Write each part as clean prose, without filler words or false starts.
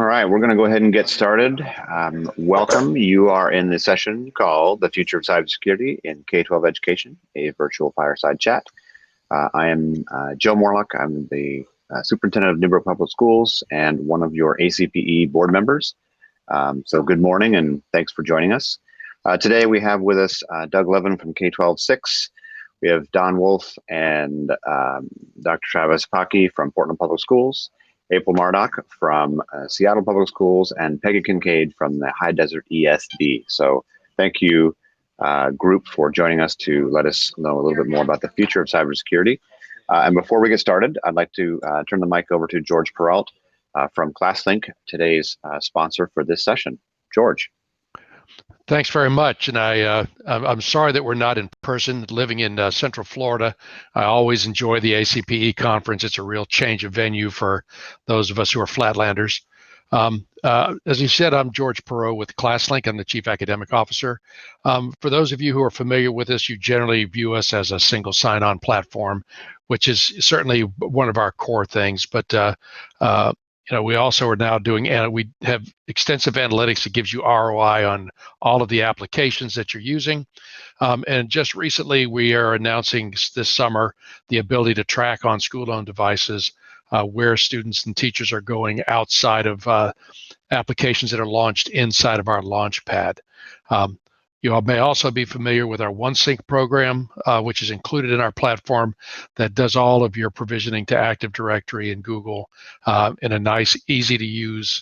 All right, we're going to go ahead and get started. Welcome. You are in the session called The Future of Cybersecurity in K-12 Education, a virtual fireside chat. I am Joe Morlock. I'm the Superintendent of Newburgh Public Schools and one of your ACPE board members. So good morning and thanks for joining us. Today we have with us Doug Levin from K-12-6. We have Don Wolf and Dr. Travis Pocky from Portland Public Schools, April Marduk from Seattle Public Schools, and Peggy Kincaid from the High Desert ESD. So thank you, group, for joining us to let us know a little bit more about the future of cybersecurity. And before we get started, I'd like to turn the mic over to George Peralt from ClassLink, today's sponsor for this session. George. Thanks very much, and I'm sorry that we're not in person. Living in Central Florida, I always enjoy the ACPE conference. It's a real change of venue for those of us who are flatlanders. As you said, I'm George Perot with ClassLink. I'm the Chief Academic Officer. For those of you who are familiar with us, you generally view us as a single sign-on platform, which is certainly one of our core things. But we also are now doing, we have extensive analytics that gives you ROI on all of the applications that you're using. And just recently, we are announcing this summer the ability to track on school-owned devices where students and teachers are going outside of applications that are launched inside of our Launchpad. You all may also be familiar with our OneSync program, which is included in our platform that does all of your provisioning to Active Directory and Google in a nice, easy to use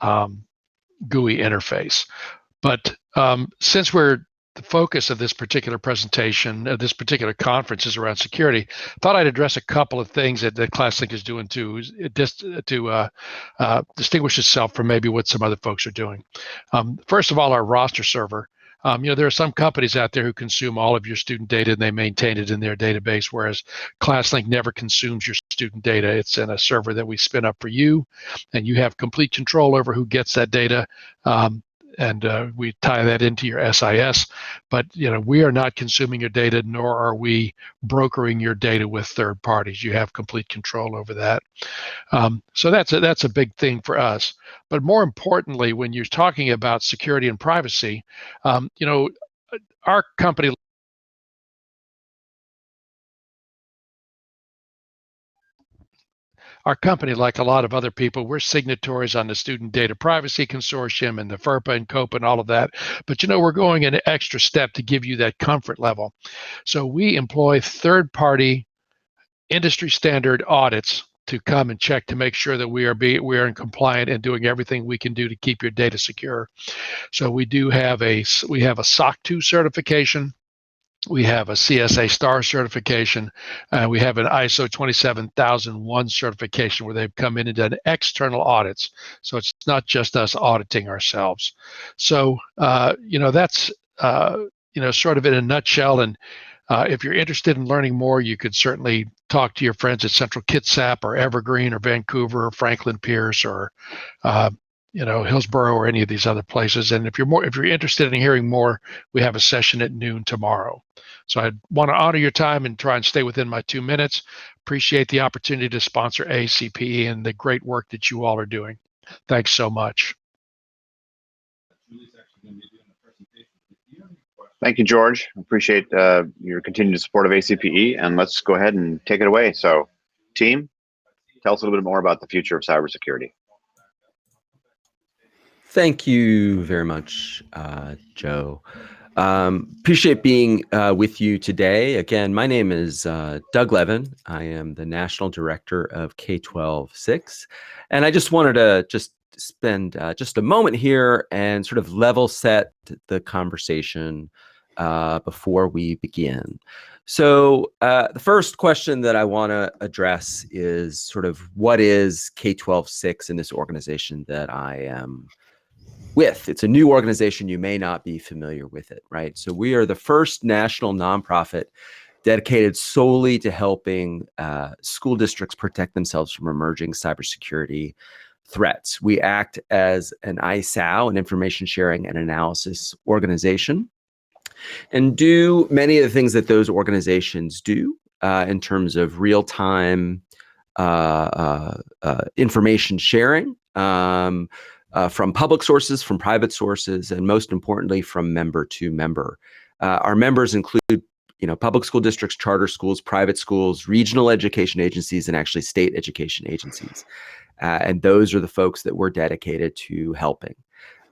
GUI interface. But since the focus of this particular presentation, this particular conference is around security, I thought I'd address a couple of things that ClassLink is doing to distinguish itself from maybe what some other folks are doing. First of all, our roster server. There are some companies out there who consume all of your student data and they maintain it in their database, whereas ClassLink never consumes your student data. It's in a server that we spin up for you, and you have complete control over who gets that data. And we tie that into your SIS, but we are not consuming your data, nor are we brokering your data with third parties. You have complete control over that. So that's a big thing for us. But more importantly, when you're talking about security and privacy, our company. Our company, like a lot of other people, we're signatories on the Student Data Privacy Consortium and the FERPA and COPA and all of that. But we're going an extra step to give you that comfort level. So we employ third-party industry standard audits to come and check to make sure that we are in compliant and doing everything we can do to keep your data secure. So we have a SOC 2 certification. We have a CSA STAR certification, and we have an ISO 27001 certification where they've come in and done external audits. So it's not just us auditing ourselves. So, that's, sort of in a nutshell. And if you're interested in learning more, you could certainly talk to your friends at Central Kitsap or Evergreen or Vancouver or Franklin Pierce or Hillsborough or any of these other places. And if you're interested in hearing more, we have a session at noon tomorrow. So I want to honor your time and try and stay within my 2 minutes. Appreciate the opportunity to sponsor ACPE and the great work that you all are doing. Thanks so much. Thank you, George. Appreciate your continued support of ACPE, and let's go ahead and take it away. So, team, tell us a little bit more about the future of cybersecurity. Thank you very much, Joe. Appreciate being with you today. Again, my name is Doug Levin. I am the National Director of K-12-6. And I just wanted to spend just a moment here and sort of level set the conversation before we begin. So the first question that I want to address is sort of what is K-12-6 in this organization that I am with. It's a new organization. You may not be familiar with it, right? So we are the first national nonprofit dedicated solely to helping school districts protect themselves from emerging cybersecurity threats. We act as an ISAO, an information sharing and analysis organization, and do many of the things that those organizations do in terms of real-time information sharing from public sources, from private sources, and most importantly, from member to member. Our members include public school districts, charter schools, private schools, regional education agencies, and actually state education agencies. And those are the folks that we're dedicated to helping.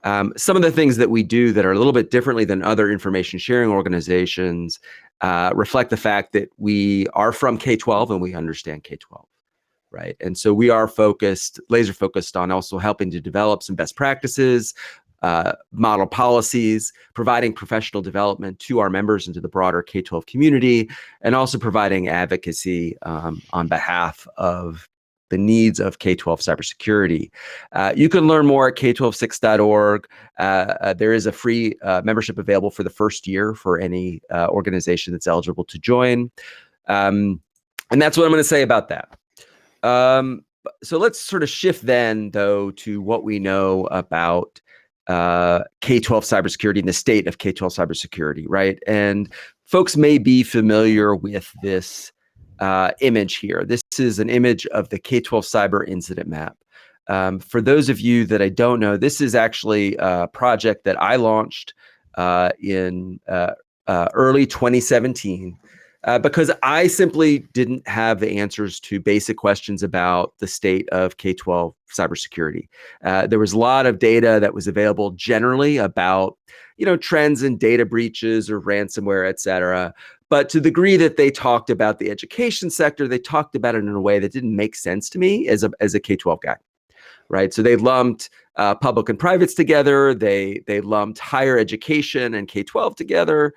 Some of the things that we do that are a little bit differently than other information sharing organizations reflect the fact that we are from K-12 and we understand K-12, right? And so we are laser focused on also helping to develop some best practices, model policies, providing professional development to our members and to the broader K-12 community, and also providing advocacy on behalf of the needs of K-12 cybersecurity. You can learn more at k12six.org. There is a free membership available for the first year for any organization that's eligible to join. And that's what I'm going to say about that. So let's sort of shift then, though, to what we know about K-12 cybersecurity and the state of K-12 cybersecurity, right? And folks may be familiar with this image here. This is an image of the K-12 cyber incident map. For those of you that I don't know, this is actually a project that I launched in early 2017 because I simply didn't have the answers to basic questions about the state of K-12 cybersecurity. There was a lot of data that was available generally about, trends in data breaches or ransomware, et cetera. But to the degree that they talked about the education sector, they talked about it in a way that didn't make sense to me as a K-12 guy, right? So they lumped public and privates together. They lumped higher education and K-12 together.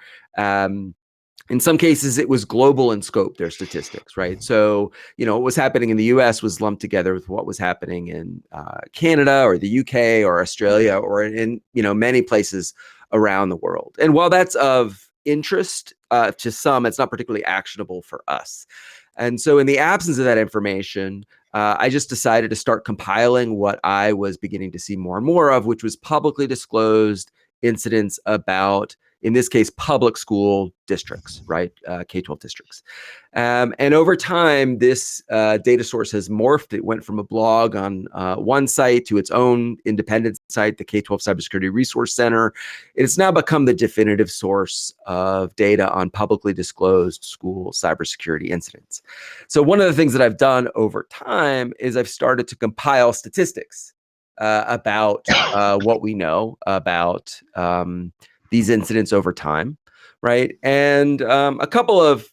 In some cases, it was global in scope, their statistics, right? So, what was happening in the US was lumped together with what was happening in Canada or the UK or Australia or in, many places around the world. And while that's of interest to some, it's not particularly actionable for us. And so in the absence of that information, I just decided to start compiling what I was beginning to see more and more of, which was publicly disclosed incidents about, in this case, public school districts, right? K-12 districts. And over time, this data source has morphed. It went from a blog on one site to its own independent site, the K-12 Cybersecurity Resource Center. It's now become the definitive source of data on publicly disclosed school cybersecurity incidents. So one of the things that I've done over time is I've started to compile statistics about what we know about these incidents over time, right? And a couple of,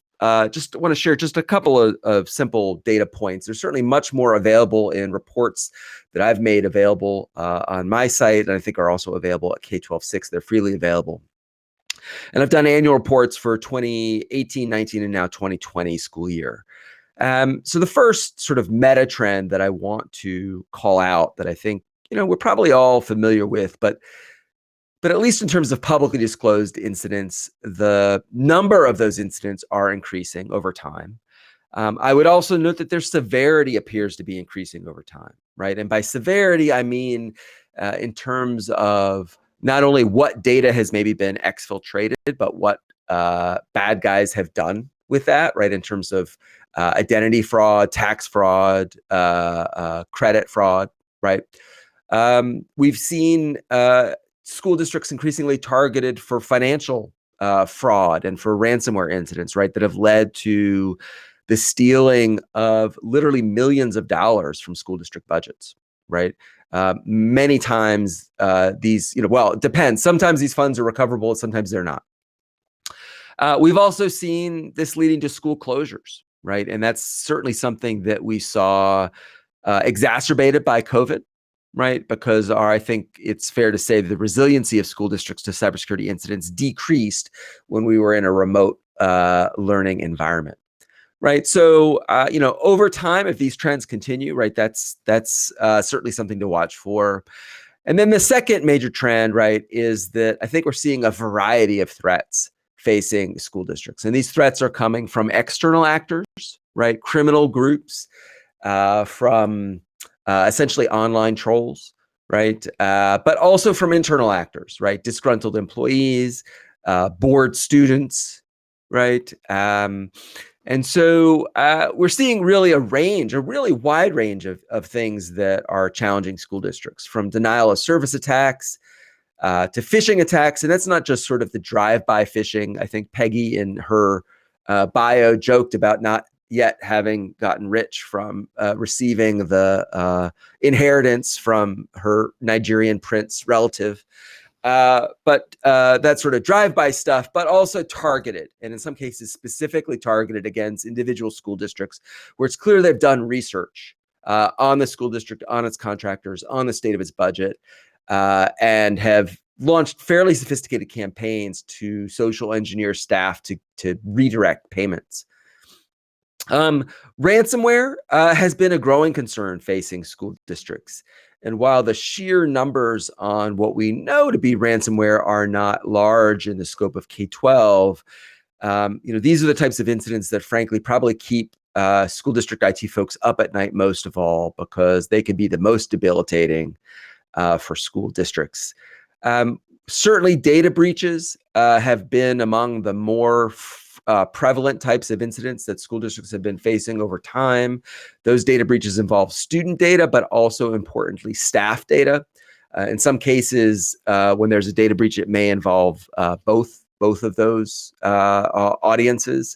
just want to share just a couple of simple data points. There's certainly much more available in reports that I've made available on my site, and I think are also available at K-12-6. They're freely available. And I've done annual reports for 2018, 19, and now 2020 school year. So the first sort of meta trend that I want to call out that I think, we're probably all familiar with, but at least in terms of publicly disclosed incidents, the number of those incidents are increasing over time. I would also note that their severity appears to be increasing over time, right? And by severity, I mean in terms of not only what data has maybe been exfiltrated, but what bad guys have done with that, right? In terms of identity fraud, tax fraud, credit fraud, right? We've seen school districts increasingly targeted for financial fraud and for ransomware incidents, right? That have led to the stealing of literally millions of dollars from school district budgets, right? Many times these, well, it depends. Sometimes these funds are recoverable, sometimes they're not. We've also seen this leading to school closures, right? And that's certainly something that we saw exacerbated by COVID, right? Because I think it's fair to say the resiliency of school districts to cybersecurity incidents decreased when we were in a remote learning environment, right? So, over time, if these trends continue, right, that's certainly something to watch for. And then the second major trend, right, is that I think we're seeing a variety of threats facing school districts. And these threats are coming from external actors, right, criminal groups, from essentially online trolls, right? But also from internal actors, right? Disgruntled employees, bored students, right? And so we're seeing really a really wide range of things that are challenging school districts, from denial of service attacks to phishing attacks. And that's not just sort of the drive-by phishing. I think Peggy in her bio joked about not yet having gotten rich from receiving the inheritance from her Nigerian prince relative. But that sort of drive-by stuff, but also targeted, and in some cases specifically targeted against individual school districts, where it's clear they've done research on the school district, on its contractors, on the state of its budget, and have launched fairly sophisticated campaigns to social engineer staff to redirect payments. Ransomware has been a growing concern facing school districts. And while the sheer numbers on what we know to be ransomware are not large in the scope of K-12, these are the types of incidents that frankly probably keep school district IT folks up at night most of all, because they can be the most debilitating for school districts. Certainly data breaches have been among the more prevalent types of incidents that school districts have been facing over time. Those data breaches involve student data, but also importantly, staff data. In some cases, when there's a data breach, it may involve both of those audiences.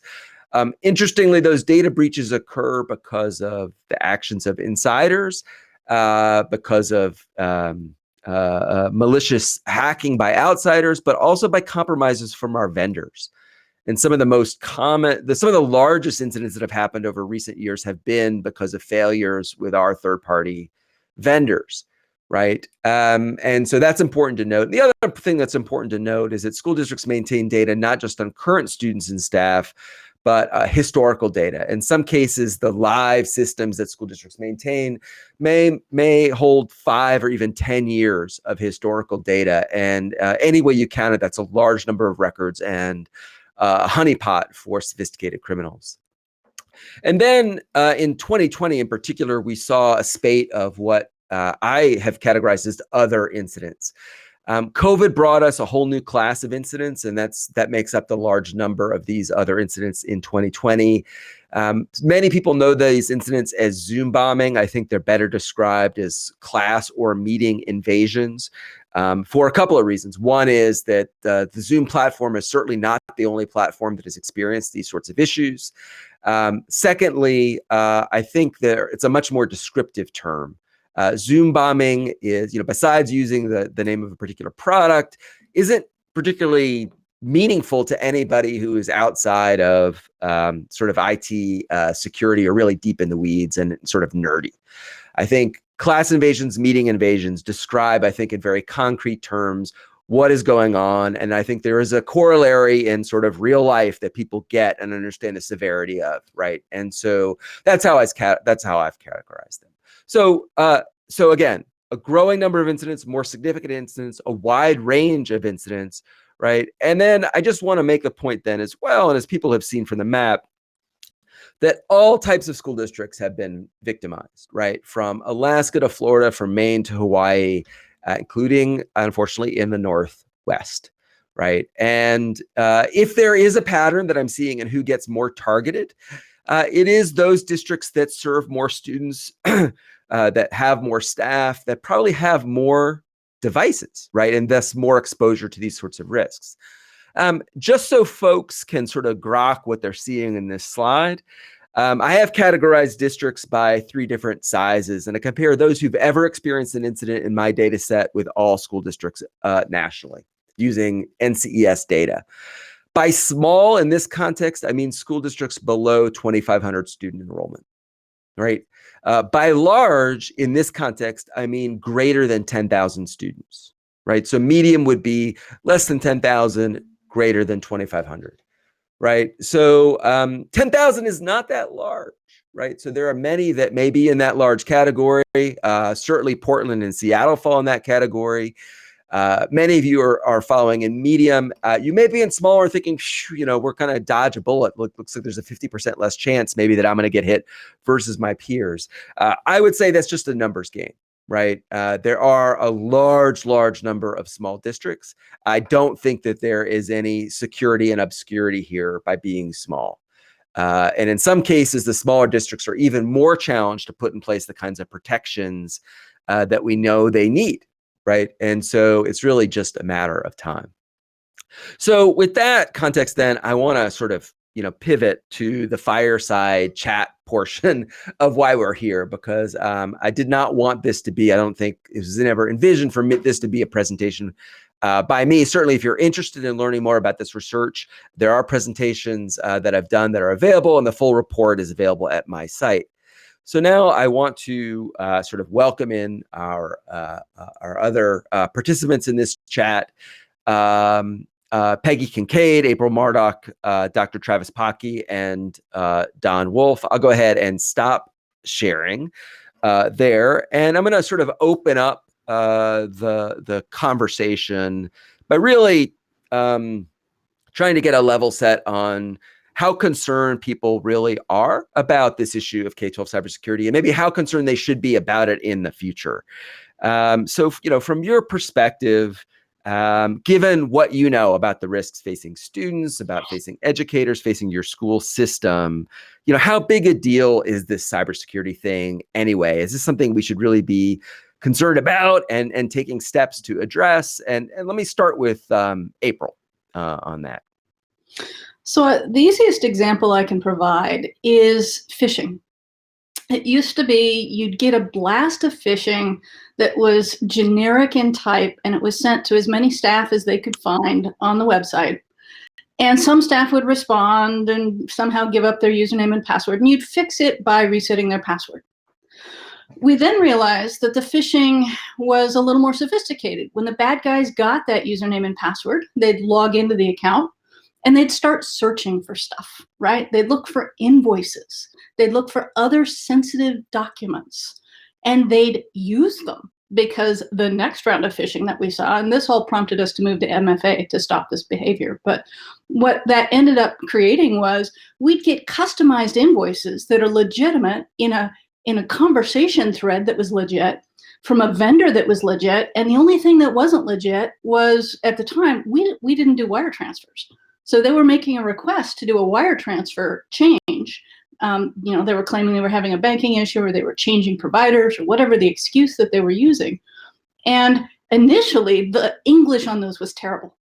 Interestingly, those data breaches occur because of the actions of insiders, because of malicious hacking by outsiders, but also by compromises from our vendors. And some of the most common, some of the largest incidents that have happened over recent years have been because of failures with our third-party vendors, right? And so that's important to note. The other thing that's important to note is that school districts maintain data not just on current students and staff, but historical data. In some cases, the live systems that school districts maintain may hold 5 or even 10 years of historical data. And any way you count it, that's a large number of records and a honeypot for sophisticated criminals. And then in 2020 in particular, we saw a spate of what I have categorized as other incidents. COVID brought us a whole new class of incidents, and that makes up the large number of these other incidents in 2020. Many people know these incidents as Zoom bombing. I think they're better described as class or meeting invasions for a couple of reasons. One is that the Zoom platform is certainly not the only platform that has experienced these sorts of issues. Secondly, I think it's a much more descriptive term. Zoom bombing is, besides using the name of a particular product, isn't particularly meaningful to anybody who is outside of sort of IT security or really deep in the weeds and sort of nerdy. I think class invasions, meeting invasions describe, I think, in very concrete terms what is going on. And I think there is a corollary in sort of real life that people get and understand the severity of, right? And so that's how I've categorized them. So again, a growing number of incidents, more significant incidents, a wide range of incidents, right? And then I just want to make a point then as well, and as people have seen from the map, that all types of school districts have been victimized, right? From Alaska to Florida, from Maine to Hawaii, including, unfortunately, in the Northwest, right? And if there is a pattern that I'm seeing in who gets more targeted, it is those districts that serve more students, that have more staff, that probably have more devices, right? And thus more exposure to these sorts of risks. Just so folks can sort of grok what they're seeing in this slide, I have categorized districts by 3 different sizes, and I compare those who've ever experienced an incident in my data set with all school districts nationally using NCES data. By small in this context, I mean school districts below 2,500 student enrollment, right? By large, in this context, I mean greater than 10,000 students, right? So medium would be less than 10,000, greater than 2,500, right? So 10,000 is not that large, right? So there are many that may be in that large category. Certainly Portland and Seattle fall in that category. Many of you are following in medium. You may be in smaller thinking, we're kind of dodge a bullet. Looks like there's a 50% less chance maybe that I'm going to get hit versus my peers. I would say that's just a numbers game, right? There are a large number of small districts. I don't think that there is any security and obscurity here by being small. And in some cases, the smaller districts are even more challenged to put in place the kinds of protections that we know they need, right? And so it's really just a matter of time. So with that context, then I want to sort of pivot to the fireside chat portion of why we're here, because I did not want this to be, I don't think it was never envisioned for this to be a presentation by me. Certainly, if you're interested in learning more about this research, there are presentations that I've done that are available, and the full report is available at my site. So now I want to sort of welcome in our other participants in this chat. Peggy Kincaid, April Murdoch, Dr. Travis Pocky, and Don Wolf. I'll go ahead and stop sharing there. And I'm going to sort of open up the conversation by really trying to get a level set on how concerned people really are about this issue of K-12 cybersecurity, and maybe how concerned they should be about it in the future. So, from your perspective, given what you know about the risks facing students, about facing educators, facing your school system, how big a deal is this cybersecurity thing anyway? Is this something we should really be concerned about and taking steps to address? And let me start with April on that. So the easiest example I can provide is phishing. It used to be you'd get a blast of phishing that was generic in type, and it was sent to as many staff as they could find on the website. And some staff would respond and somehow give up their username and password, and you'd fix it by resetting their password. We then realized that the phishing was a little more sophisticated. When the bad guys got that username and password, they'd log into the account and they'd start searching for stuff, right? They'd look for invoices. They'd look for other sensitive documents, and they'd use them, because the next round of phishing that we saw, and this all prompted us to move to MFA to stop this behavior, but what that ended up creating was we'd get customized invoices that are legitimate in a conversation thread that was legit, from a vendor that was legit, and the only thing that wasn't legit was, at the time, we didn't do wire transfers. So they were making a request to do a wire transfer change. They were claiming they were having a banking issue, or they were changing providers, or whatever the excuse that they were using. And initially, the English on those was terrible.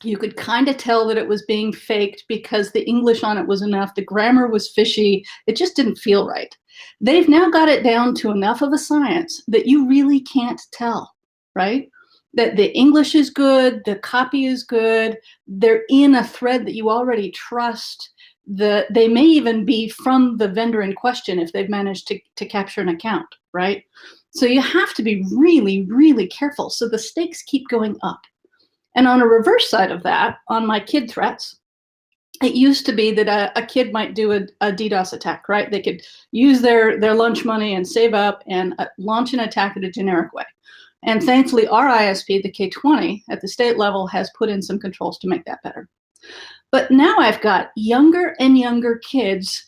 You could kind of tell that it was being faked because the English on it was enough. The grammar was fishy. It just didn't feel right. They've now got it down to enough of a science that you really can't tell, right? That the English is good, the copy is good, they're in a thread that you already trust. They may even be from the vendor in question if they've managed to capture an account, right? So you have to be really, really careful. So the stakes keep going up. And on a reverse side of that, on my kid threats, it used to be that a kid might do a DDoS attack, right? They could use their lunch money and save up and launch an attack in a generic way. And thankfully, our ISP, the K-20 at the state level, has put in some controls to make that better. But now I've got younger and younger kids.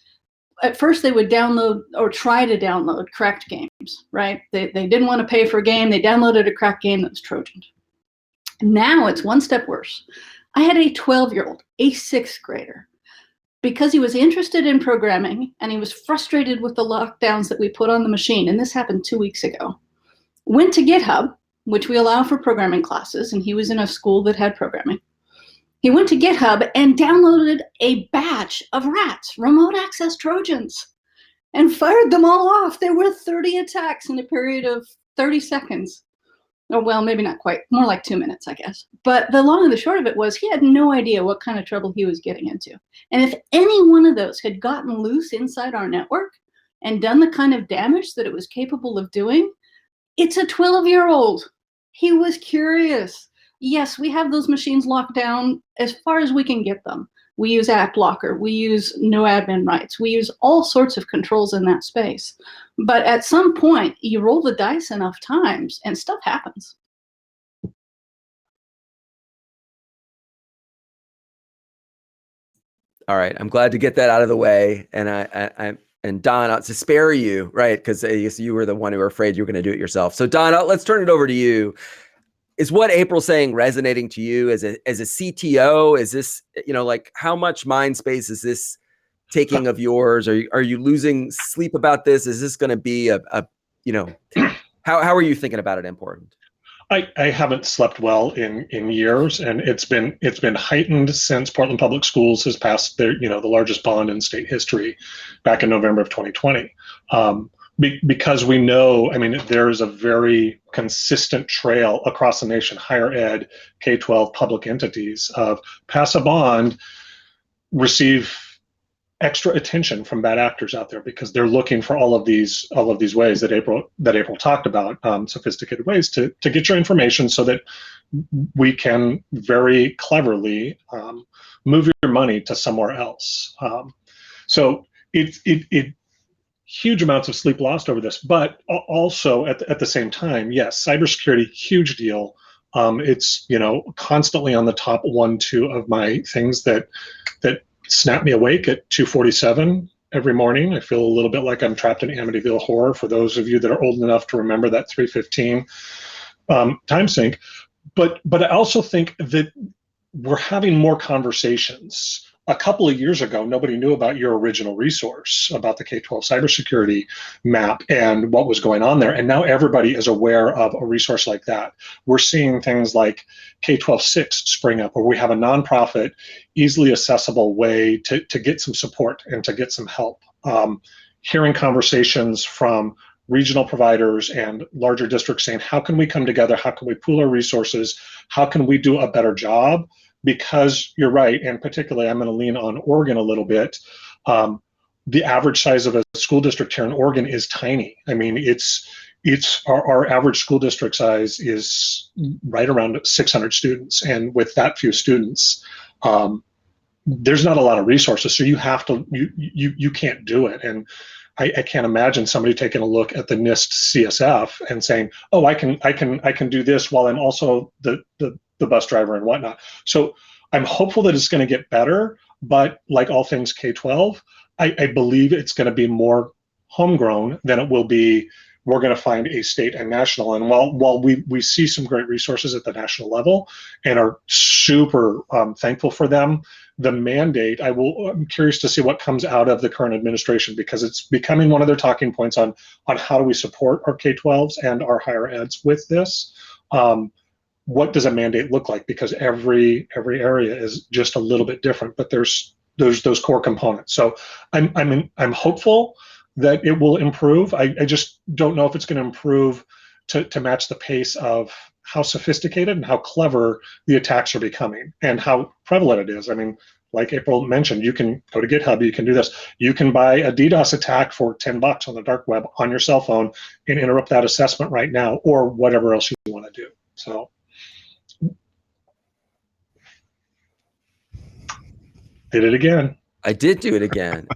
At first, they would download or try to download cracked games, right? They didn't want to pay for a game. They downloaded a cracked game that was Trojan. Now it's one step worse. I had a 12-year-old, a 6th grader, because he was interested in programming and he was frustrated with the lockdowns that we put on the machine, and this happened 2 weeks ago, went to GitHub, which we allow for programming classes, and he was in a school that had programming. He went to GitHub and downloaded a batch of rats, remote access Trojans, and fired them all off. There were 30 attacks in a period of 30 seconds. Oh, well, maybe not quite, more like 2 minutes, I guess. But the long and the short of it was he had no idea what kind of trouble he was getting into. And if any one of those had gotten loose inside our network and done the kind of damage that it was capable of doing, it's a 12-year-old. He was curious. Yes, we have those machines locked down as far as we can get them. We use app blocker. We use no admin rights. We use all sorts of controls in that space. But at some point, you roll the dice enough times and stuff happens. All right, I'm glad to get that out of the way. And and Don, to spare you, right? Because I guess you were the one who were afraid you were going to do it yourself. So Don, let's turn it over to you. Is what April's saying resonating to you as a CTO? Is this, like, how much mind space is this taking of yours? Are you losing sleep about this? Is this going to be how are you thinking about it important? I haven't slept well in years, and it's been heightened since Portland Public Schools has passed their the largest bond in state history back in November of 2020. Because we know, I mean, there's a very consistent trail across the nation, higher ed, K-12 public entities of pass a bond, receive extra attention from bad actors out there because they're looking for all of these ways that April talked about, sophisticated ways to get your information so that we can very cleverly move your money to somewhere else. So it huge amounts of sleep lost over this, but also at the same time, yes, cybersecurity, huge deal. It's constantly on the top 1-2 of my things that snap me awake at 2:47 every morning. I feel a little bit like I'm trapped in Amityville Horror, for those of you that are old enough to remember that 3:15 time sync. But I also think that we're having more conversations. A couple of years ago, nobody knew about your original resource, about the K-12 cybersecurity map and what was going on there. And now everybody is aware of a resource like that. We're seeing things like K-12 6 spring up, where we have a nonprofit, easily accessible way to get some support and to get some help. Hearing conversations from regional providers and larger districts saying, how can we come together? How can we pool our resources? How can we do a better job? Because you're right, and particularly I'm going to lean on Oregon a little bit. The average size of a school district here in Oregon is tiny. I mean, it's our average school district size is right around 600 students, and with that few students, there's not a lot of resources. So you have to you can't do it. And I can't imagine somebody taking a look at the NIST CSF and saying, oh, I can do this while I'm also the bus driver and whatnot. So I'm hopeful that it's going to get better, but like all things K-12, I believe it's going to be more homegrown than it will be we're going to find a state and national. And while we see some great resources at the national level and are super thankful for them, the mandate, I'm curious to see what comes out of the current administration, because it's becoming one of their talking points on how do we support our K-12s and our higher eds with this. What does a mandate look like? Because every area is just a little bit different, but there's those core components. So I'm hopeful that it will improve. I just don't know if it's going to improve to match the pace of how sophisticated and how clever the attacks are becoming and how prevalent it is. I mean, like April mentioned, you can go to GitHub, you can do this. You can buy a DDoS attack for $10 on the dark web on your cell phone and interrupt that assessment right now, or whatever else you want to do. So did it again. I did do it again.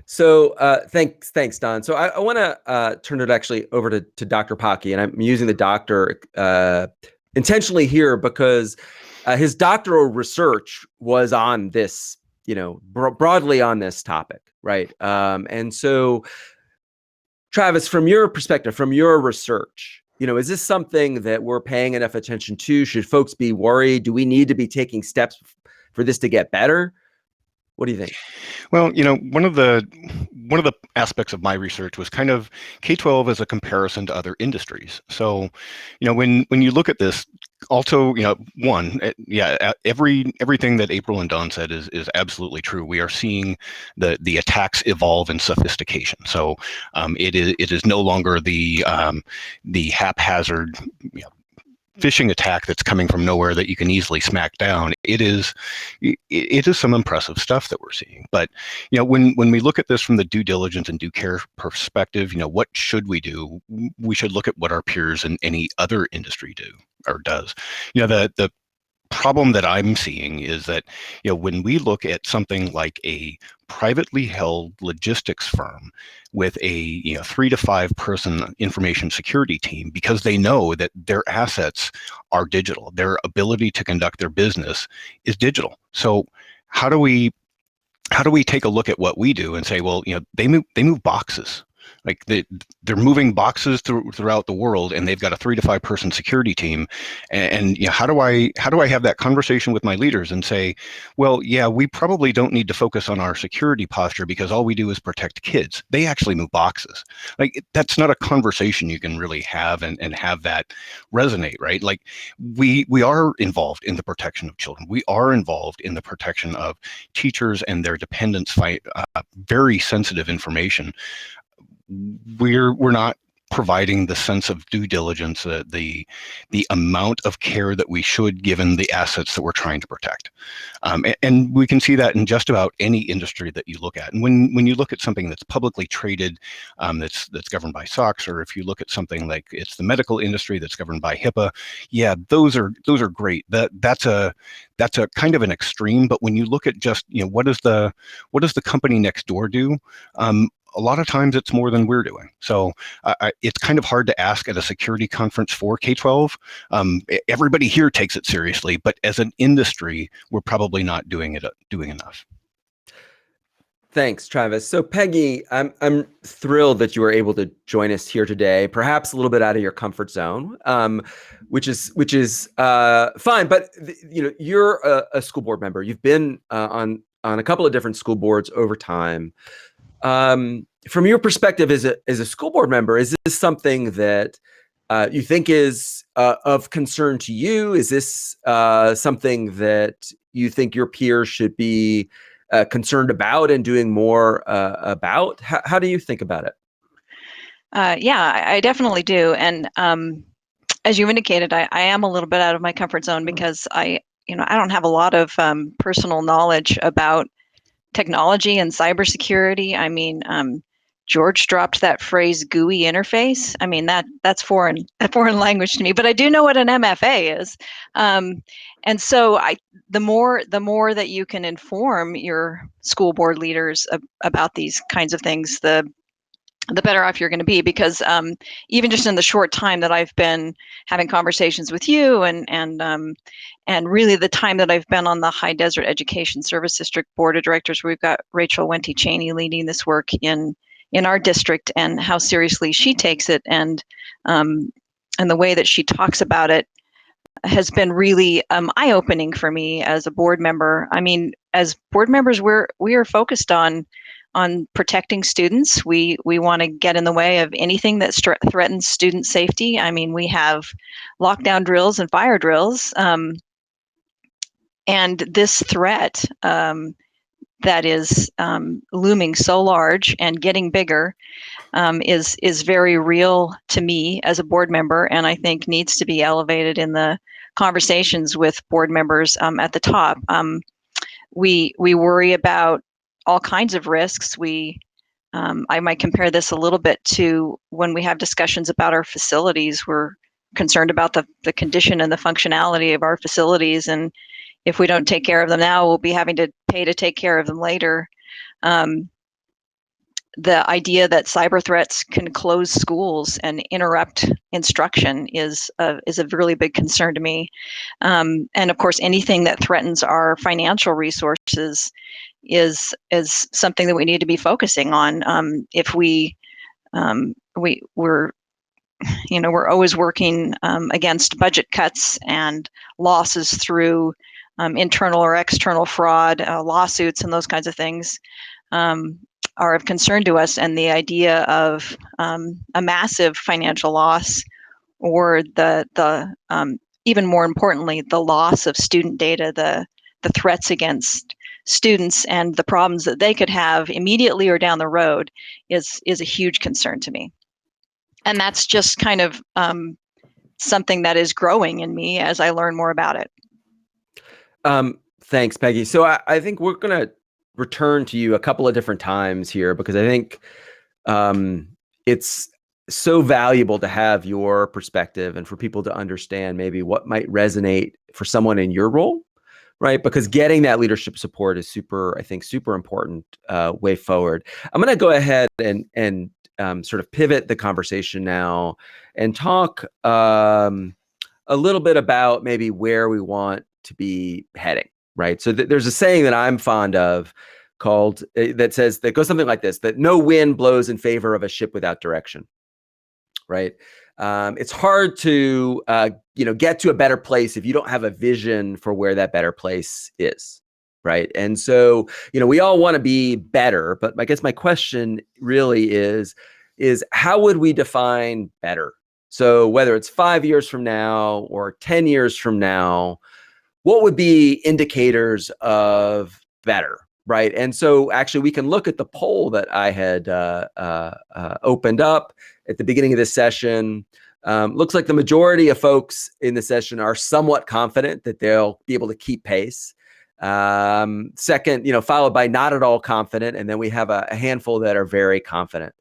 Thanks, Don. So I want to turn it actually over to Dr. Pocky, and I'm using the doctor intentionally here because his doctoral research was on this, broadly on this topic, right? And so, Travis, from your perspective, from your research, is this something that we're paying enough attention to? Should folks be worried? Do we need to be taking steps for this to get better? What do you think? Well, one of the aspects of my research was kind of K-12 as a comparison to other industries. So, when you look at this, also, everything that April and Don said is absolutely true. We are seeing the attacks evolve in sophistication. So, it is no longer the haphazard, phishing attack that's coming from nowhere that you can easily smack down. It is some impressive stuff that we're seeing. But when we look at this from the due diligence and due care perspective, what should we do? We should look at what our peers in any other industry do or does. The problem that I'm seeing is that when we look at something like a privately held logistics firm with a 3 to 5 person information security team, because they know that their assets are digital, their ability to conduct their business is digital. So how do we take a look at what we do and say, well, they move boxes, Like they're moving boxes throughout the world, and they've got a 3 to 5 person security team. And how do I have that conversation with my leaders and say, well, yeah, we probably don't need to focus on our security posture because all we do is protect kids. They actually move boxes. Like that's not a conversation you can really have and have that resonate, right? Like we are involved in the protection of children. We are involved in the protection of teachers and their dependents, very sensitive information. We're not providing the sense of due diligence, the amount of care that we should, given the assets that we're trying to protect. And we can see that in just about any industry that you look at. And when you look at something that's publicly traded, that's governed by SOX, or if you look at something like it's the medical industry that's governed by HIPAA, yeah, those are great. That's a kind of an extreme. But when you look at just what does the company next door do? A lot of times it's more than we're doing. So it's kind of hard to ask at a security conference for K-12. Everybody here takes it seriously, but as an industry, we're probably not doing enough. Thanks, Travis. So Peggy, I'm thrilled that you were able to join us here today, perhaps a little bit out of your comfort zone, which is fine. But you're a school board member. You've been on a couple of different school boards over time. From your perspective as a school board member, is this something that you think is of concern to you? Is this something that you think your peers should be concerned about and doing more about? How do you think about it? Yeah, I definitely do. And as you indicated, I am a little bit out of my comfort zone because I don't have a lot of personal knowledge about technology and cybersecurity. I mean, George dropped that phrase "GUI interface." I mean, that's a foreign language to me, but I do know what an MFA is. And so the more that you can inform your school board leaders about these kinds of things, the better off you're going to be, because even just in the short time that I've been having conversations with you and really the time that I've been on the High Desert Education Service District Board of Directors, we've got Rachel Wente-Chaney leading this work in our district, and how seriously she takes it, and the way that she talks about it has been really eye-opening for me as a board member. I mean, as board members, we are focused on protecting students. We want to get in the way of anything that threatens student safety. I mean, we have lockdown drills and fire drills, and this threat that is looming so large and getting bigger is very real to me as a board member, and I think needs to be elevated in the conversations with board members at the top. We worry about all kinds of risks. I might compare this a little bit to when we have discussions about our facilities. We're concerned about the condition and the functionality of our facilities, and if we don't take care of them now, we'll be having to pay to take care of them later. The idea that cyber threats can close schools and interrupt instruction is a really big concern to me. And of course, anything that threatens our financial resources is something that we need to be focusing on. If we're always working against budget cuts and losses through internal or external fraud, lawsuits, and those kinds of things are of concern to us. And the idea of a massive financial loss, or the even more importantly, the loss of student data, the threats against students and the problems that they could have immediately or down the road is a huge concern to me. And that's just kind of something that is growing in me as I learn more about it. Thanks, Peggy. So I think we're going to return to you a couple of different times here, because I think it's so valuable to have your perspective and for people to understand maybe what might resonate for someone in your role, right? Because getting that leadership support is super important way forward. I'm going to go ahead and sort of pivot the conversation now and talk a little bit about maybe where we want to be heading, right? So there's a saying that I'm fond of, called that goes something like this: that no wind blows in favor of a ship without direction. Right? It's hard to get to a better place if you don't have a vision for where that better place is. Right. And so, we all want to be better, but I guess my question really is how would we define better? So whether it's 5 years from now or 10 years from now, what would be indicators of better? Right. And so actually we can look at the poll that I had opened up at the beginning of this session. Looks like the majority of folks in the session are somewhat confident that they'll be able to keep pace. Second, followed by not at all confident, and then we have a handful that are very confident.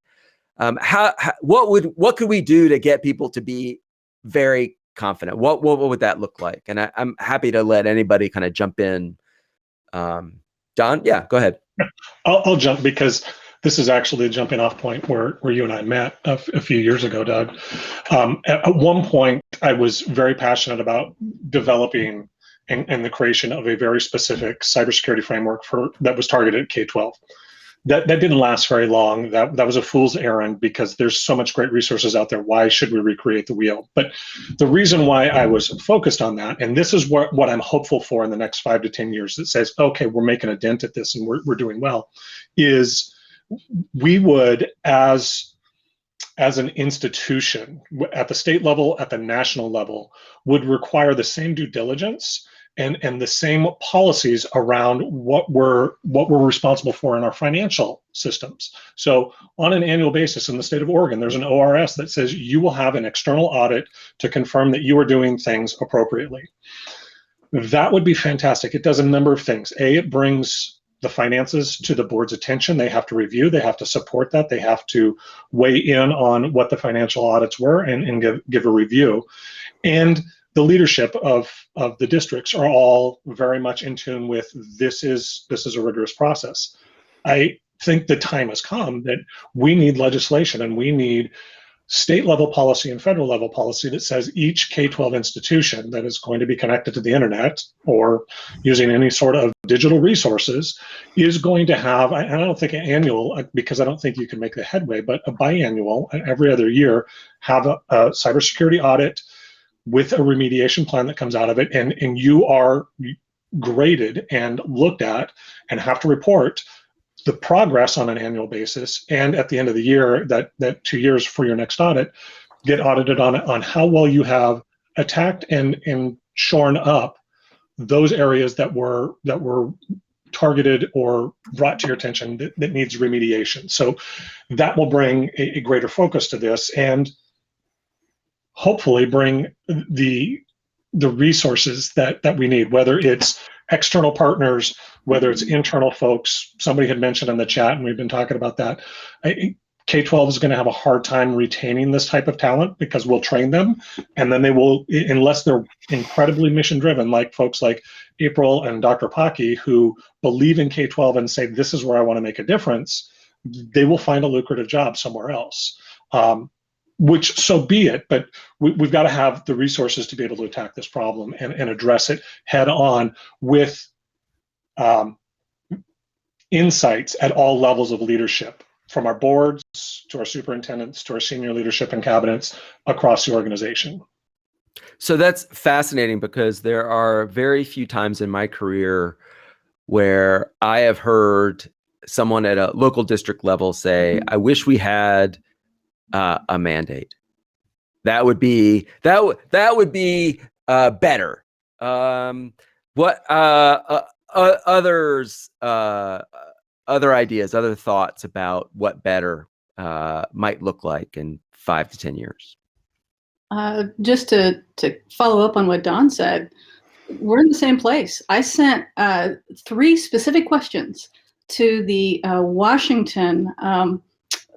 What could we do to get people to be very confident? What would that look like? And I'm happy to let anybody kind of jump in. Don, yeah, go ahead. I'll jump because this is actually a jumping off point where you and I met a few years ago, Doug. At one point, I was very passionate about developing and the creation of a very specific cybersecurity framework that was targeted at K-12. That didn't last very long. That was a fool's errand because there's so much great resources out there. Why should we recreate the wheel? But the reason why I was focused on that, and this is what I'm hopeful for in the next 5 to 10 years that says, okay, we're making a dent at this and we're doing well, is we would, as an institution at the state level, at the national level, would require the same due diligence and the same policies around what we're responsible for in our financial systems. So on an annual basis in the state of Oregon, there's an ORS that says you will have an external audit to confirm that you are doing things appropriately. That would be fantastic. It does a number of things. It brings the finances to the board's attention. They have to review, they have to support that, they have to weigh in on what the financial audits were and give a review. And the leadership of the districts are all very much in tune with this is a rigorous process. I think the time has come that we need legislation and we need state level policy and federal level policy that says each K-12 institution that is going to be connected to the internet or using any sort of digital resources is going to have, I don't think an annual, because I don't think you can make the headway, but a biannual, every other year, have a cybersecurity audit with a remediation plan that comes out of it, and you are graded and looked at and have to report the progress on an annual basis. And at the end of the year, that 2 years for your next audit, get audited on how well you have attacked and shorn up those areas that were targeted or brought to your attention that needs remediation. So that will bring a greater focus to this and hopefully bring the resources that we need, whether it's external partners, whether it's internal folks. Somebody had mentioned in the chat, and we've been talking about that. K-12 is going to have a hard time retaining this type of talent because we'll train them, and then they will, unless they're incredibly mission-driven, like folks like April and Dr. Pocky, who believe in K-12 and say, this is where I want to make a difference, they will find a lucrative job somewhere else. Which, so be it, but we've got to have the resources to be able to attack this problem and address it head on with insights at all levels of leadership, from our boards to our superintendents to our senior leadership and cabinets across the organization. So that's fascinating because there are very few times in my career where I have heard someone at a local district level say, I wish we had a mandate. That would be better. What others other ideas, other thoughts about what better might look like in 5 to 10 years? Just to follow up on what Don said, we're in the same place. I sent 3 specific questions to the Washington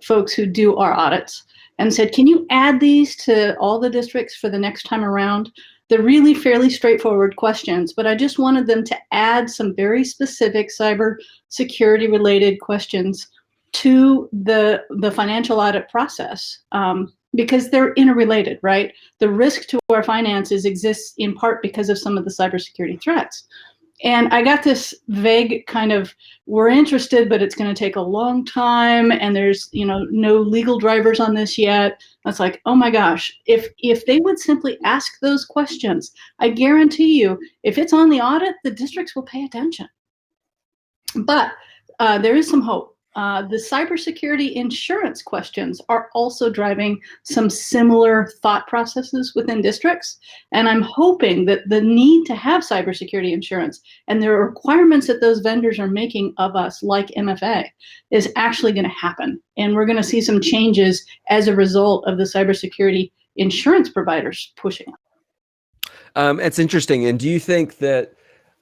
folks who do our audits and said, can you add these to all the districts for the next time around? They're really fairly straightforward questions, but I just wanted them to add some very specific cyber security related questions to the financial audit process, because they're interrelated, right? The risk to our finances exists in part because of some of the cybersecurity threats. And I got this vague kind of, we're interested, but it's going to take a long time, and there's, no legal drivers on this yet. It's like, oh my gosh, if they would simply ask those questions, I guarantee you, if it's on the audit, the districts will pay attention. But there is some hope. The cybersecurity insurance questions are also driving some similar thought processes within districts. And I'm hoping that the need to have cybersecurity insurance and the requirements that those vendors are making of us, like MFA, is actually going to happen. And we're going to see some changes as a result of the cybersecurity insurance providers pushing it. It's interesting. And do you think that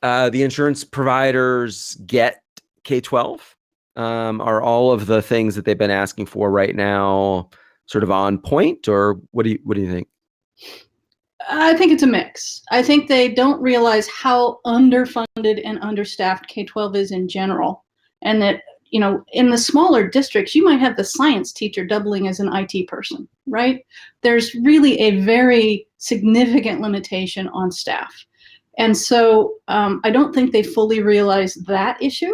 the insurance providers get K-12? Are all of the things that they've been asking for right now sort of on point, or what do you think? I think it's a mix. I think they don't realize how underfunded and understaffed K-12 is in general, and that, in the smaller districts, you might have the science teacher doubling as an IT person, right? There's really a very significant limitation on staff. And so I don't think they fully realize that issue.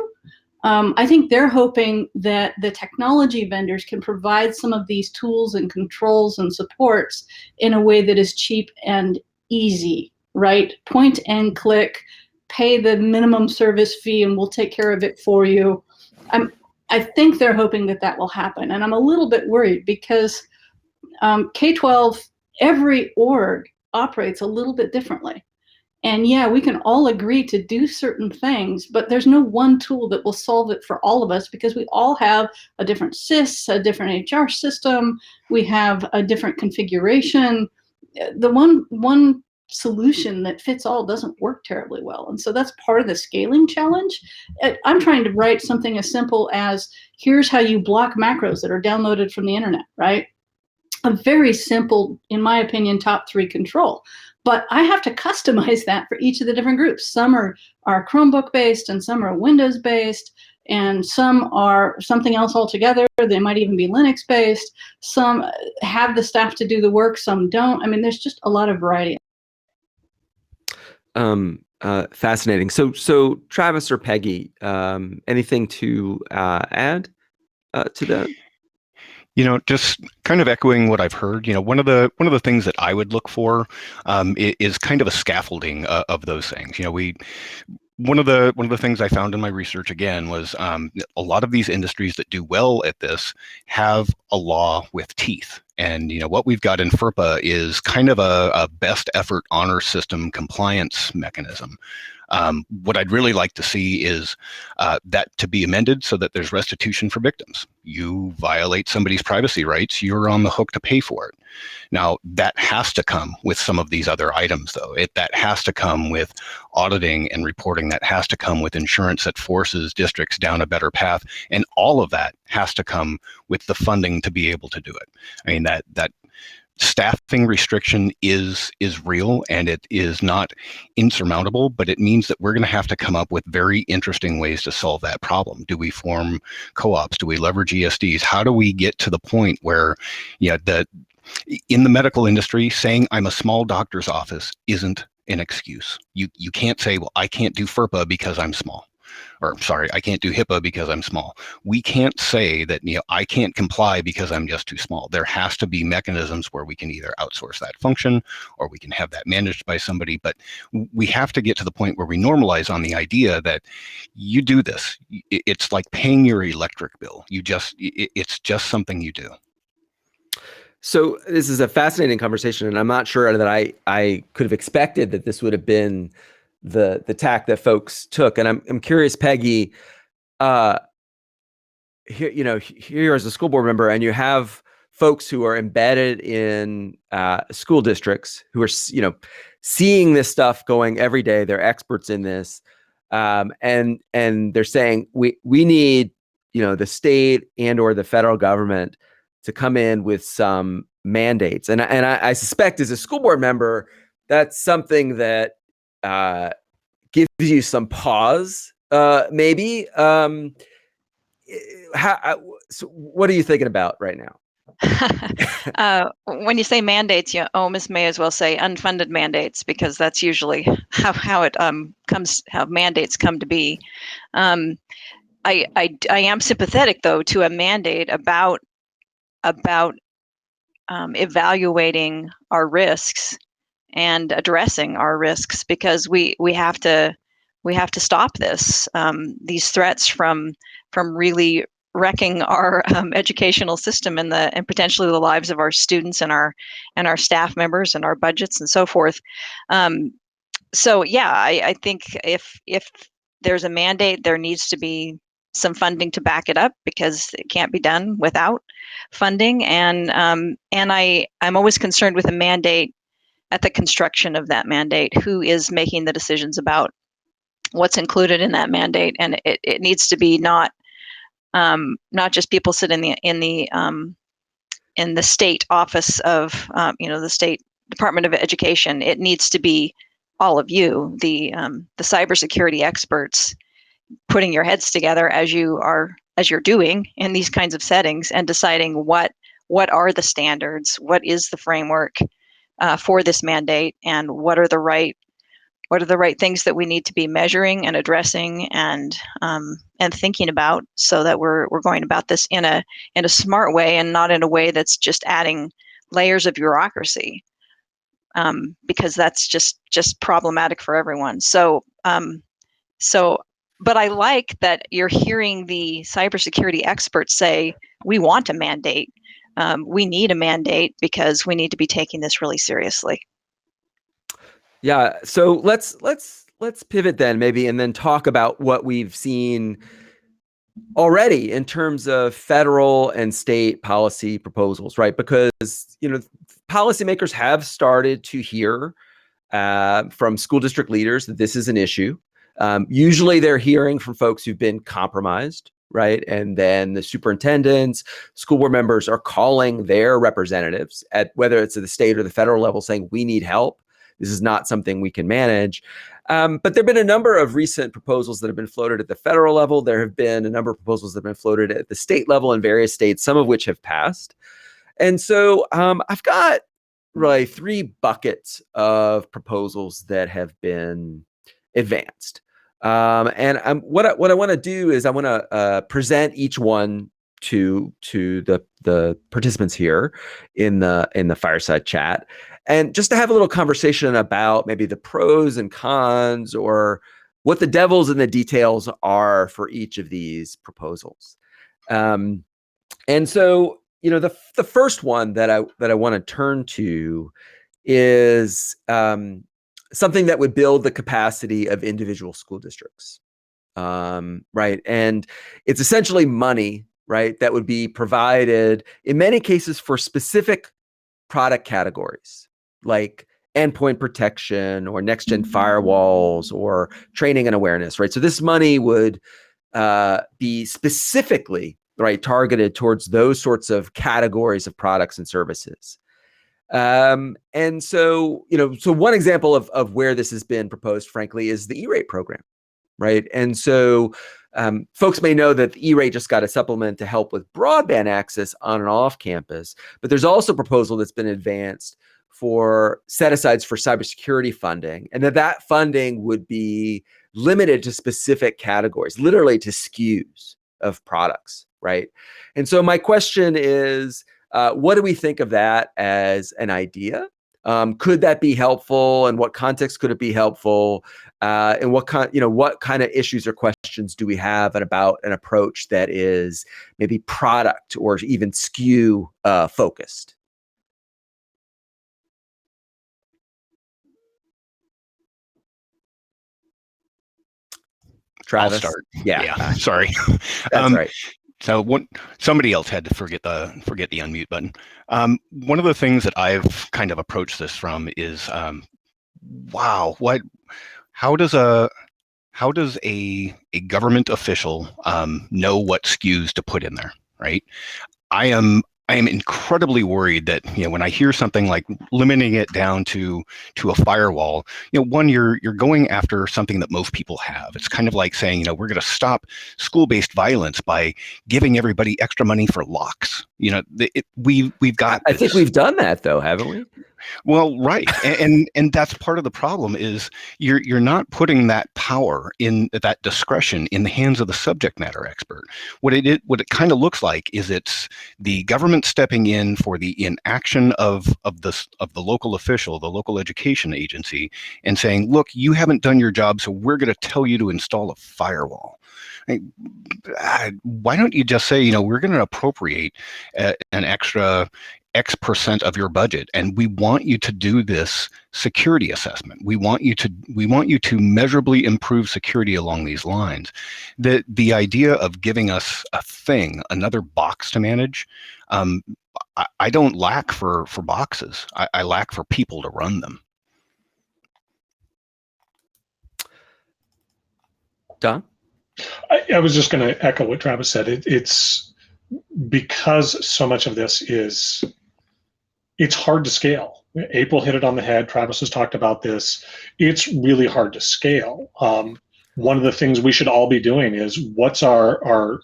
I think they're hoping that the technology vendors can provide some of these tools and controls and supports in a way that is cheap and easy, right? Point and click, pay the minimum service fee, and we'll take care of it for you. I think they're hoping that that will happen. And I'm a little bit worried because K-12, every org operates a little bit differently. And yeah, we can all agree to do certain things, but there's no one tool that will solve it for all of us, because we all have a different SIS, a different HR system, we have a different configuration. The one solution that fits all doesn't work terribly well. And so that's part of the scaling challenge. I'm trying to write something as simple as, here's how you block macros that are downloaded from the internet, right? A very simple, in my opinion, top 3 control. But I have to customize that for each of the different groups. Some are Chromebook based, and some are Windows based, and some are something else altogether. They might even be Linux based. Some have the staff to do the work, some don't. I mean, there's just a lot of variety. Fascinating. So Travis or Peggy, anything to add to that? Just kind of echoing what I've heard. One of the things that I would look for is kind of a scaffolding of those things. One of the things I found in my research again was a lot of these industries that do well at this have a law with teeth. And what we've got in FERPA is kind of a best effort honor system compliance mechanism. What I'd really like to see is that to be amended so that there's restitution for victims. You violate somebody's privacy rights, you're on the hook to pay for it. Now, that has to come with some of these other items, though. That has to come with auditing and reporting. That has to come with insurance that forces districts down a better path. And all of that has to come with the funding to be able to do it. I mean, that staffing restriction is real, and it is not insurmountable, but it means that we're going to have to come up with very interesting ways to solve that problem. Do we form co-ops? Do we leverage ESDs? How do we get to the point where, in the medical industry, saying I'm a small doctor's office isn't an excuse. You can't say, well, I can't do FERPA because I'm small. Or sorry, I can't do HIPAA because I'm small. We can't say that, I can't comply because I'm just too small. There has to be mechanisms where we can either outsource that function or we can have that managed by somebody. But we have to get to the point where we normalize on the idea that you do this. It's like paying your electric bill. It's just something you do. So this is a fascinating conversation, and I'm not sure that I could have expected that this would have been the tack that folks took. And I'm curious, Peggy, here as a school board member, and you have folks who are embedded in school districts who are seeing this stuff going every day. They're experts in this, and they're saying we need the state and or the federal government to come in with some mandates. And I suspect as a school board member, that's something that gives you some pause, maybe. So what are you thinking about right now? When you say mandates, you almost may as well say unfunded mandates, because that's usually how it comes, how mandates come to be. I am sympathetic, though, to a mandate about evaluating our risks and addressing our risks, because we have to stop this, these threats from really wrecking our educational system and potentially the lives of our students and our staff members and our budgets and so forth. So yeah, I think if there's a mandate, there needs to be some funding to back it up, because it can't be done without funding. And I'm always concerned with a mandate at the construction of that mandate. Who is making the decisions about what's included in that mandate? And it needs to be not just people sitting in the state office of the state Department of Education. It needs to be all of you, the cybersecurity experts, putting your heads together as you're doing in these kinds of settings, and deciding what are the standards, what is the framework for this mandate, and what are the right things that we need to be measuring and addressing and thinking about, so that we're going about this in a smart way, and not in a way that's just adding layers of bureaucracy, because that's just problematic for everyone. So but I like that you're hearing the cybersecurity experts say, we want a mandate. We need a mandate, because we need to be taking this really seriously. Yeah. So let's pivot then, maybe, and then talk about what we've seen already in terms of federal and state policy proposals, right? Because, policymakers have started to hear from school district leaders that this is an issue. Usually they're hearing from folks who've been compromised, right? And then the superintendents, school board members are calling their representatives, at whether it's at the state or the federal level, saying, we need help. This is not something we can manage. But there have been a number of recent proposals that have been floated at the federal level. There have been a number of proposals that have been floated at the state level in various states, some of which have passed. And so I've got really three buckets of proposals that have been advanced. And what I want to do is I want to present each one to the participants here in the Fireside chat, and just to have a little conversation about maybe the pros and cons, or what the devils in the details are for each of these proposals. And so, the first one that I want to turn to is something that would build the capacity of individual school districts, right? And it's essentially money, right, that would be provided in many cases for specific product categories, like endpoint protection or next-gen firewalls or training and awareness, right? So this money would be specifically, right, targeted towards those sorts of categories of products and services. And so, so one example of where this has been proposed, frankly, is the E-rate program, right? And so folks may know that the E-rate just got a supplement to help with broadband access on and off campus, but there's also a proposal that's been advanced for set-asides for cybersecurity funding, and that funding would be limited to specific categories, literally to SKUs of products, right? And so my question is, what do we think of that as an idea? Could that be helpful? And what context could it be helpful? And what kind of issues or questions do we have about an approach that is maybe product or even SKU focused? Travis? I'll start. Yeah. Sorry. That's right. So somebody else had to forget the unmute button. One of the things that I've kind of approached this from is, wow, how does a government official know what SKUs to put in there, right? I am I am incredibly worried that, when I hear something like limiting it down to a firewall, one, you're going after something that most people have. It's kind of like saying, we're going to stop school-based violence by giving everybody extra money for locks. We've got. I think we've done that though, haven't we? Well, right, and that's part of the problem is you're not putting that power, in that discretion, in the hands of the subject matter expert. What it kind of looks like is it's the government stepping in for the inaction of the local official, the local education agency, and saying, look, you haven't done your job, so we're going to tell you to install a firewall. Why don't you just say, we're going to appropriate an extra X% of your budget, and we want you to do this security assessment. We want you to measurably improve security along these lines. The idea of giving us another box to manage, I don't lack for boxes. I lack for people to run them. Don? I was just going to echo what Travis said. It's because so much of this it's hard to scale. April hit it on the head. Travis has talked about this. It's really hard to scale. One of the things we should all be doing is what's our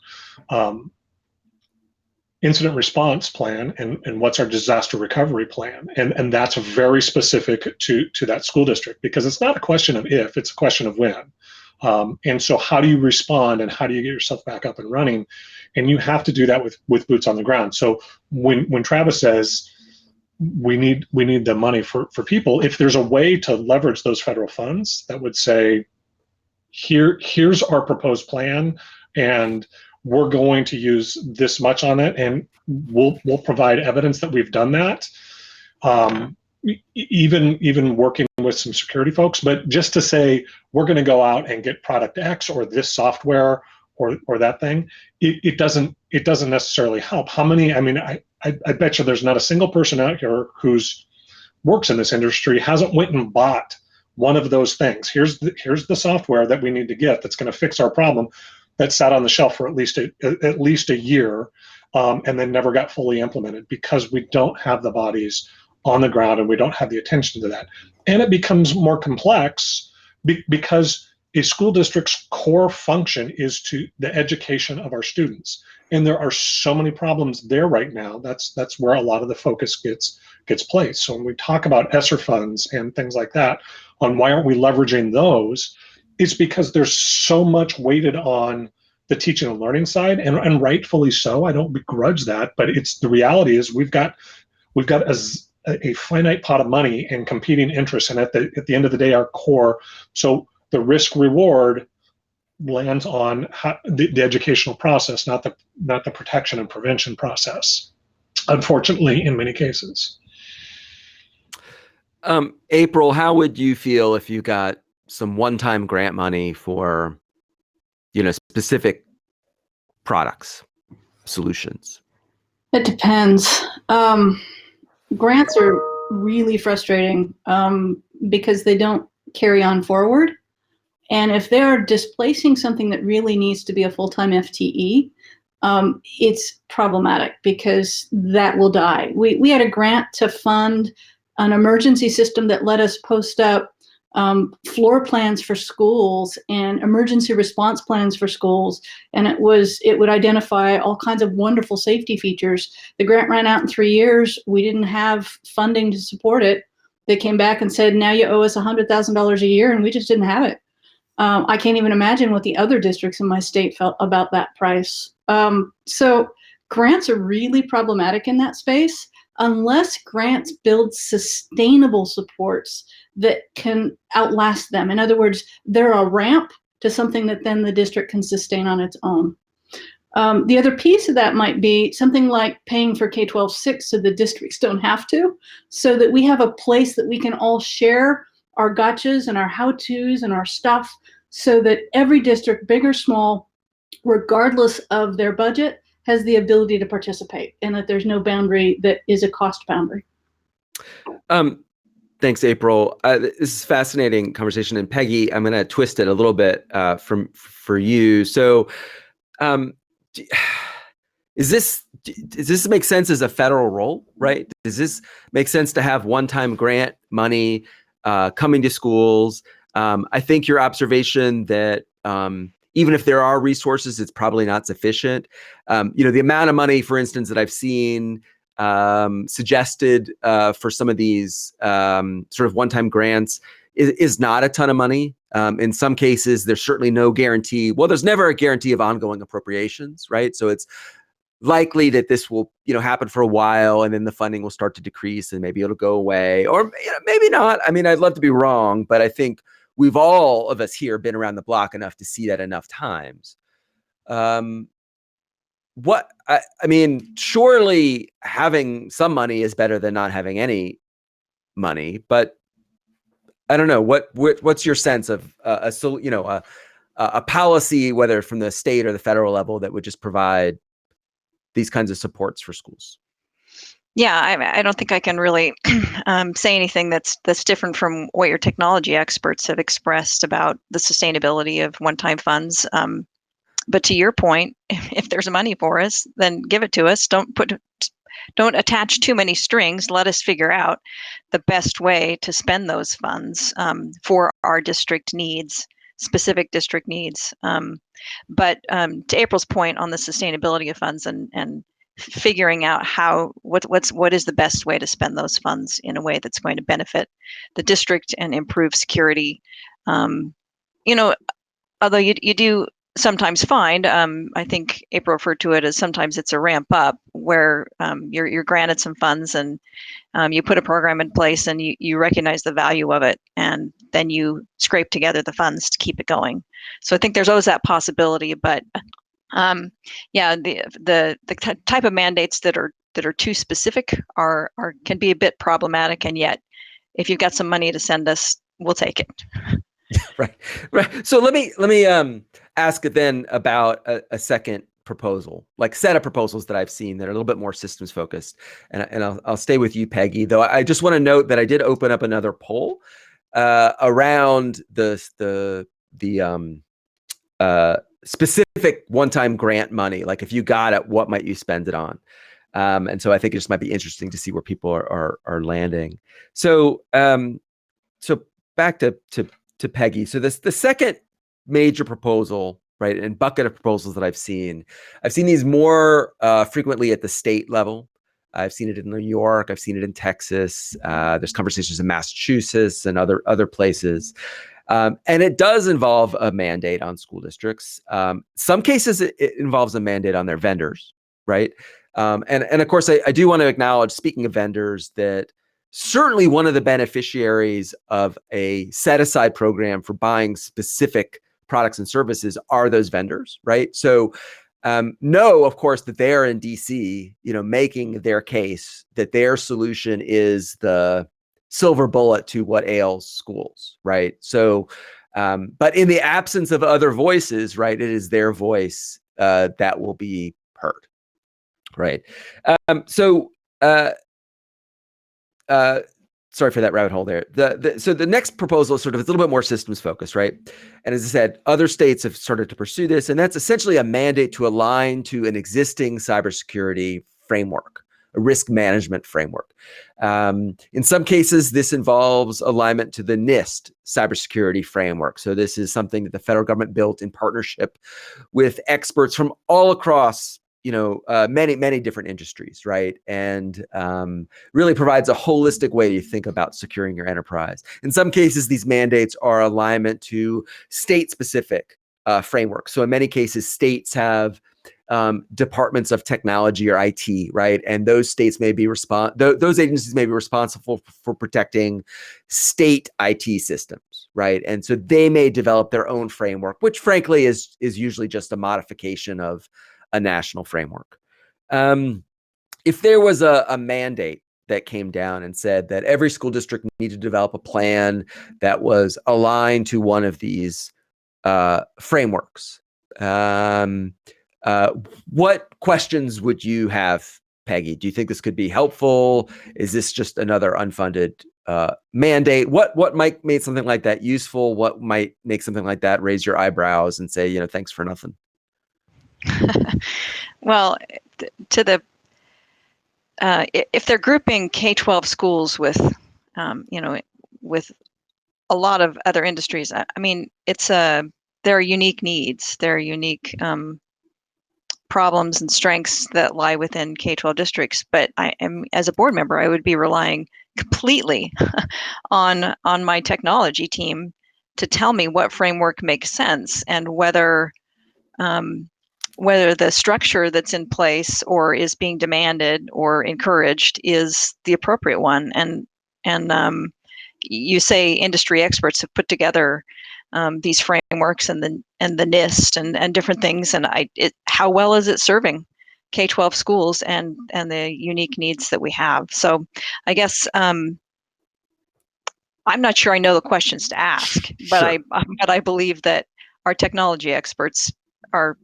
incident response plan and what's our disaster recovery plan? And that's very specific to that school district, because it's not a question of if, it's a question of when. And so how do you respond and how do you get yourself back up and running? And you have to do that with boots on the ground. So when Travis says we need the money for people, if there's a way to leverage those federal funds that would say, here's our proposed plan, and we're going to use this much on it, and we'll provide evidence that we've done that. Even working with some security folks, but just to say we're going to go out and get product X or this software or that thing, it doesn't necessarily help. How many? I mean, I bet you there's not a single person out here who's works in this industry hasn't went and bought one of those things. Here's the software that we need to get that's going to fix our problem, that sat on the shelf for at least a year, and then never got fully implemented because we don't have the bodies on the ground and we don't have the attention to that. And it becomes more complex because a school district's core function is to the education of our students. And there are so many problems there right now. That's where a lot of the focus gets placed. So when we talk about ESSER funds and things like that, on why aren't we leveraging those, it's because there's so much weighted on the teaching and learning side, and rightfully so. I don't begrudge that, but it's the reality is we've got a finite pot of money and competing interests, and at the end of the day, our core. So the risk reward lands on the educational process, not the protection and prevention process, unfortunately, in many cases. April, how would you feel if you got some one-time grant money for, specific products, solutions? It depends. Grants are really frustrating because they don't carry on forward. And if they are displacing something that really needs to be a full-time FTE, it's problematic because that will die. We had a grant to fund an emergency system that let us post up floor plans for schools and emergency response plans for schools. And it would identify all kinds of wonderful safety features. The grant ran out in 3 years. We didn't have funding to support it. They came back and said, now you owe us $100,000 a year, and we just didn't have it. I can't even imagine what the other districts in my state felt about that price. So grants are really problematic in that space unless grants build sustainable supports that can outlast them. In other words, they're a ramp to something that then the district can sustain on its own. The other piece of that might be something like paying for K-12-6 so the districts don't have to, so that we have a place that we can all share our gotchas and our how-tos and our stuff, so that every district, big or small, regardless of their budget, has the ability to participate, and that there's no boundary that is a cost boundary. Thanks, April. This is a fascinating conversation. And Peggy, I'm going to twist it a little bit for you. So does this make sense as a federal role, right? Does this make sense to have one-time grant money coming to schools? I think your observation that even if there are resources, it's probably not sufficient. The amount of money, for instance, that I've seen suggested for some of these sort of one-time grants is not a ton of money. In some cases, there's certainly no guarantee. Well, there's never a guarantee of ongoing appropriations, right? So it's likely that this will, happen for a while, and then the funding will start to decrease, and maybe it'll go away, or maybe not. I mean, I'd love to be wrong, but I think we've all of us here been around the block enough to see that enough times. Surely having some money is better than not having any money, but I don't know. What's your sense of a policy, whether from the state or the federal level, that would just provide these kinds of supports for schools? Yeah, I don't think I can really say anything that's different from what your technology experts have expressed about the sustainability of one-time funds. But to your point, if there's money for us, then give it to us. Don't attach too many strings. Let us figure out the best way to spend those funds for our district needs, specific district needs. But to April's point on the sustainability of funds and figuring out what is the best way to spend those funds in a way that's going to benefit the district and improve security. Although you do sometimes find, I think April referred to it as sometimes it's a ramp up where you're granted some funds and you put a program in place and you recognize the value of it, and then you scrape together the funds to keep it going. So I think there's always that possibility, but the type of mandates that are too specific can be a bit problematic, and yet if you've got some money to send us, we'll take it. Right. So let me ask then about a second proposal, like set of proposals that I've seen that are a little bit more systems focused, and I'll stay with you, Peggy. Though I just want to note that I did open up another poll around the specific one-time grant money. Like, if you got it, what might you spend it on? And so I think it just might be interesting to see where people are landing. So back to Peggy. So the second major proposal, right, and bucket of proposals that I've seen these more frequently at the state level. I've seen it in New York. I've seen it in Texas. There's conversations in Massachusetts and other places. And it does involve a mandate on school districts. Some cases it involves a mandate on their vendors, right? And of course, I do want to acknowledge, speaking of vendors, that certainly one of the beneficiaries of a set-aside program for buying specific products and services are those vendors, right? So know, of course, that they are in DC, making their case that their solution is the silver bullet to what ails schools, right? So, but in the absence of other voices, right, it is their voice that will be heard, right? Sorry for that rabbit hole there. So the next proposal is sort of a little bit more systems focused, right? And as I said, other states have started to pursue this, and that's essentially a mandate to align to an existing cybersecurity framework, a risk management framework. In some cases, this involves alignment to the NIST cybersecurity framework. So this is something that the federal government built in partnership with experts from all across many different industries, right? And really provides a holistic way to think about securing your enterprise. In some cases, these mandates are alignment to state-specific frameworks. So in many cases, states have departments of technology or IT, right? And those states may be those agencies may be responsible for protecting state IT systems, right? And so they may develop their own framework, which frankly is usually just a modification of a national framework. If there was a mandate that came down and said that every school district needed to develop a plan that was aligned to one of these frameworks, what questions would you have, Peggy? Do you think this could be helpful? Is this just another unfunded mandate? What might make something like that useful? What might make something like that raise your eyebrows and say, thanks for nothing? Well, to the if they're grouping K-12 schools with, with a lot of other industries, I mean, there are unique needs, there are unique problems and strengths that lie within K-12 districts. But I am, as a board member, I would be relying completely on my technology team to tell me what framework makes sense and whether the structure that's in place or is being demanded or encouraged is the appropriate one. And you say industry experts have put together these frameworks and the NIST and different things, and how well is it serving K-12 schools and the unique needs that we have? So I guess I'm not sure I know the questions to ask, but Sure. I believe that our technology experts are,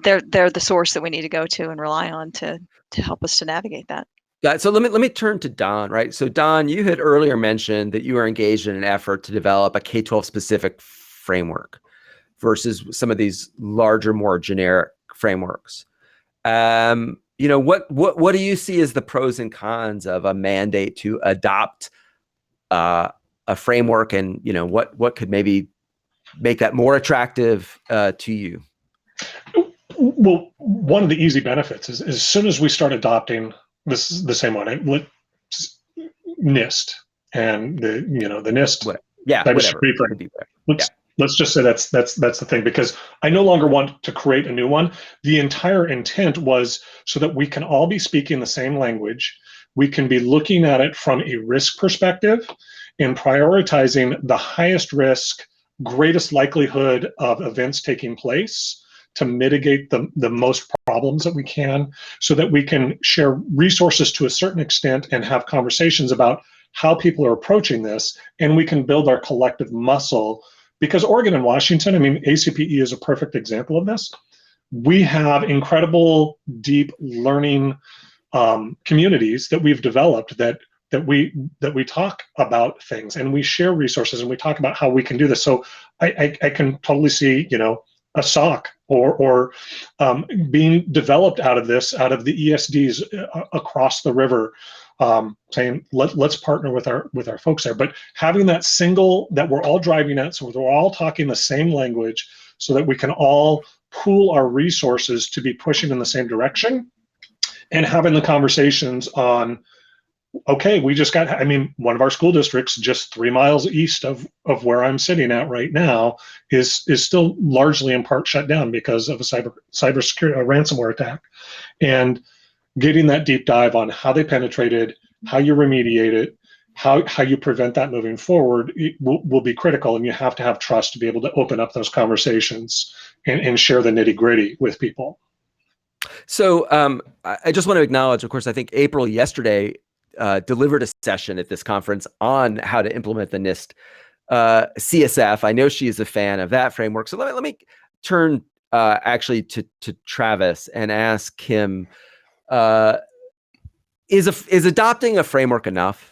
they're the source that we need to go to and rely on to help us to navigate that. Yeah, so let me turn to Don, right? So Don, you had earlier mentioned that you were engaged in an effort to develop a K-12 specific framework versus some of these larger, more generic frameworks. What do you see as the pros and cons of a mandate to adopt a framework, and what could maybe make that more attractive to you? Well, one of the easy benefits is as soon as we start adopting the same one, NIST and the NIST, cybersecurity framework. Let's just say that's the thing, because I no longer want to create a new one. The entire intent was so that we can all be speaking the same language. We can be looking at it from a risk perspective and prioritizing the highest risk, greatest likelihood of events taking place to mitigate the most problems that we can, so that we can share resources to a certain extent and have conversations about how people are approaching this, and we can build our collective muscle. Because Oregon and Washington, I mean, ACPE is a perfect example of this. We have incredible, deep learning communities that we've developed that we talk about things and we share resources and we talk about how we can do this. So I can totally see, a SOC or being developed out of the ESDs across the river, saying let's partner with our folks there, but having that we're all driving at, so we're all talking the same language, so that we can all pool our resources to be pushing in the same direction, and having the conversations on, okay, one of our school districts just 3 miles east of where I'm sitting at right now is still largely in part shut down because of a cybersecurity ransomware attack. And getting that deep dive on how they penetrated, how you remediate it, how you prevent that moving forward will be critical. And you have to have trust to be able to open up those conversations and share the nitty-gritty with people. So I just want to acknowledge, of course, I think April yesterday delivered a session at this conference on how to implement the NIST CSF. I know she is a fan of that framework. So let me turn actually to Travis and ask him, is adopting a framework enough?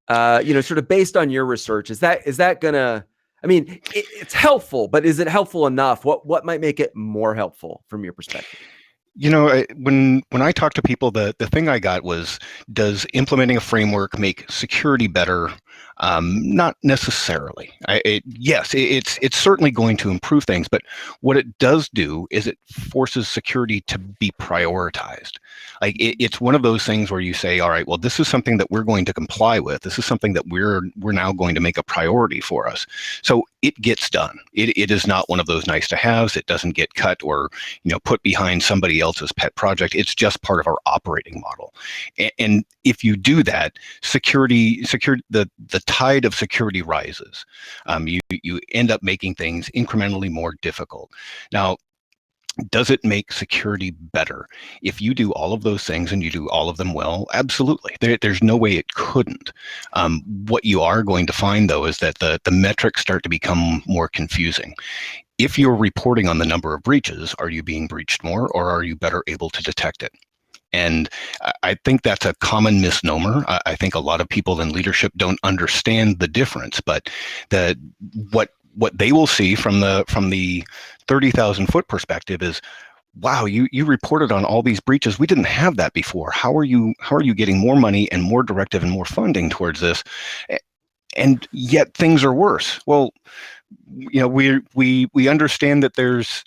Sort of based on your research, is that gonna, I mean, it's helpful, but is it helpful enough? What might make it more helpful from your perspective? When I talk to people, the thing I got was, does implementing a framework make security better? Not necessarily. Yes, it's certainly going to improve things, but what it does do is it forces security to be prioritized. Like it's one of those things where you say, all right, well, this is something that we're going to comply with. This is something that we're now going to make a priority for us. So it gets done. It is not one of those nice to haves. It doesn't get cut or put behind somebody else's pet project. It's just part of our operating model. And if you do that, the tide of security rises. You end up making things incrementally more difficult. Now, does it make security better? If you do all of those things and you do all of them well, absolutely. There's no way it couldn't. What you are going to find, though, is that the metrics start to become more confusing. If you're reporting on the number of breaches, are you being breached more, or are you better able to detect it? And I think that's a common misnomer. I think a lot of people in leadership don't understand the difference, but what they will see from the 30,000-foot perspective is, wow, you reported on all these breaches. We didn't have that before. How are you getting more money and more directive and more funding towards this? And yet things are worse. Well, we understand that there's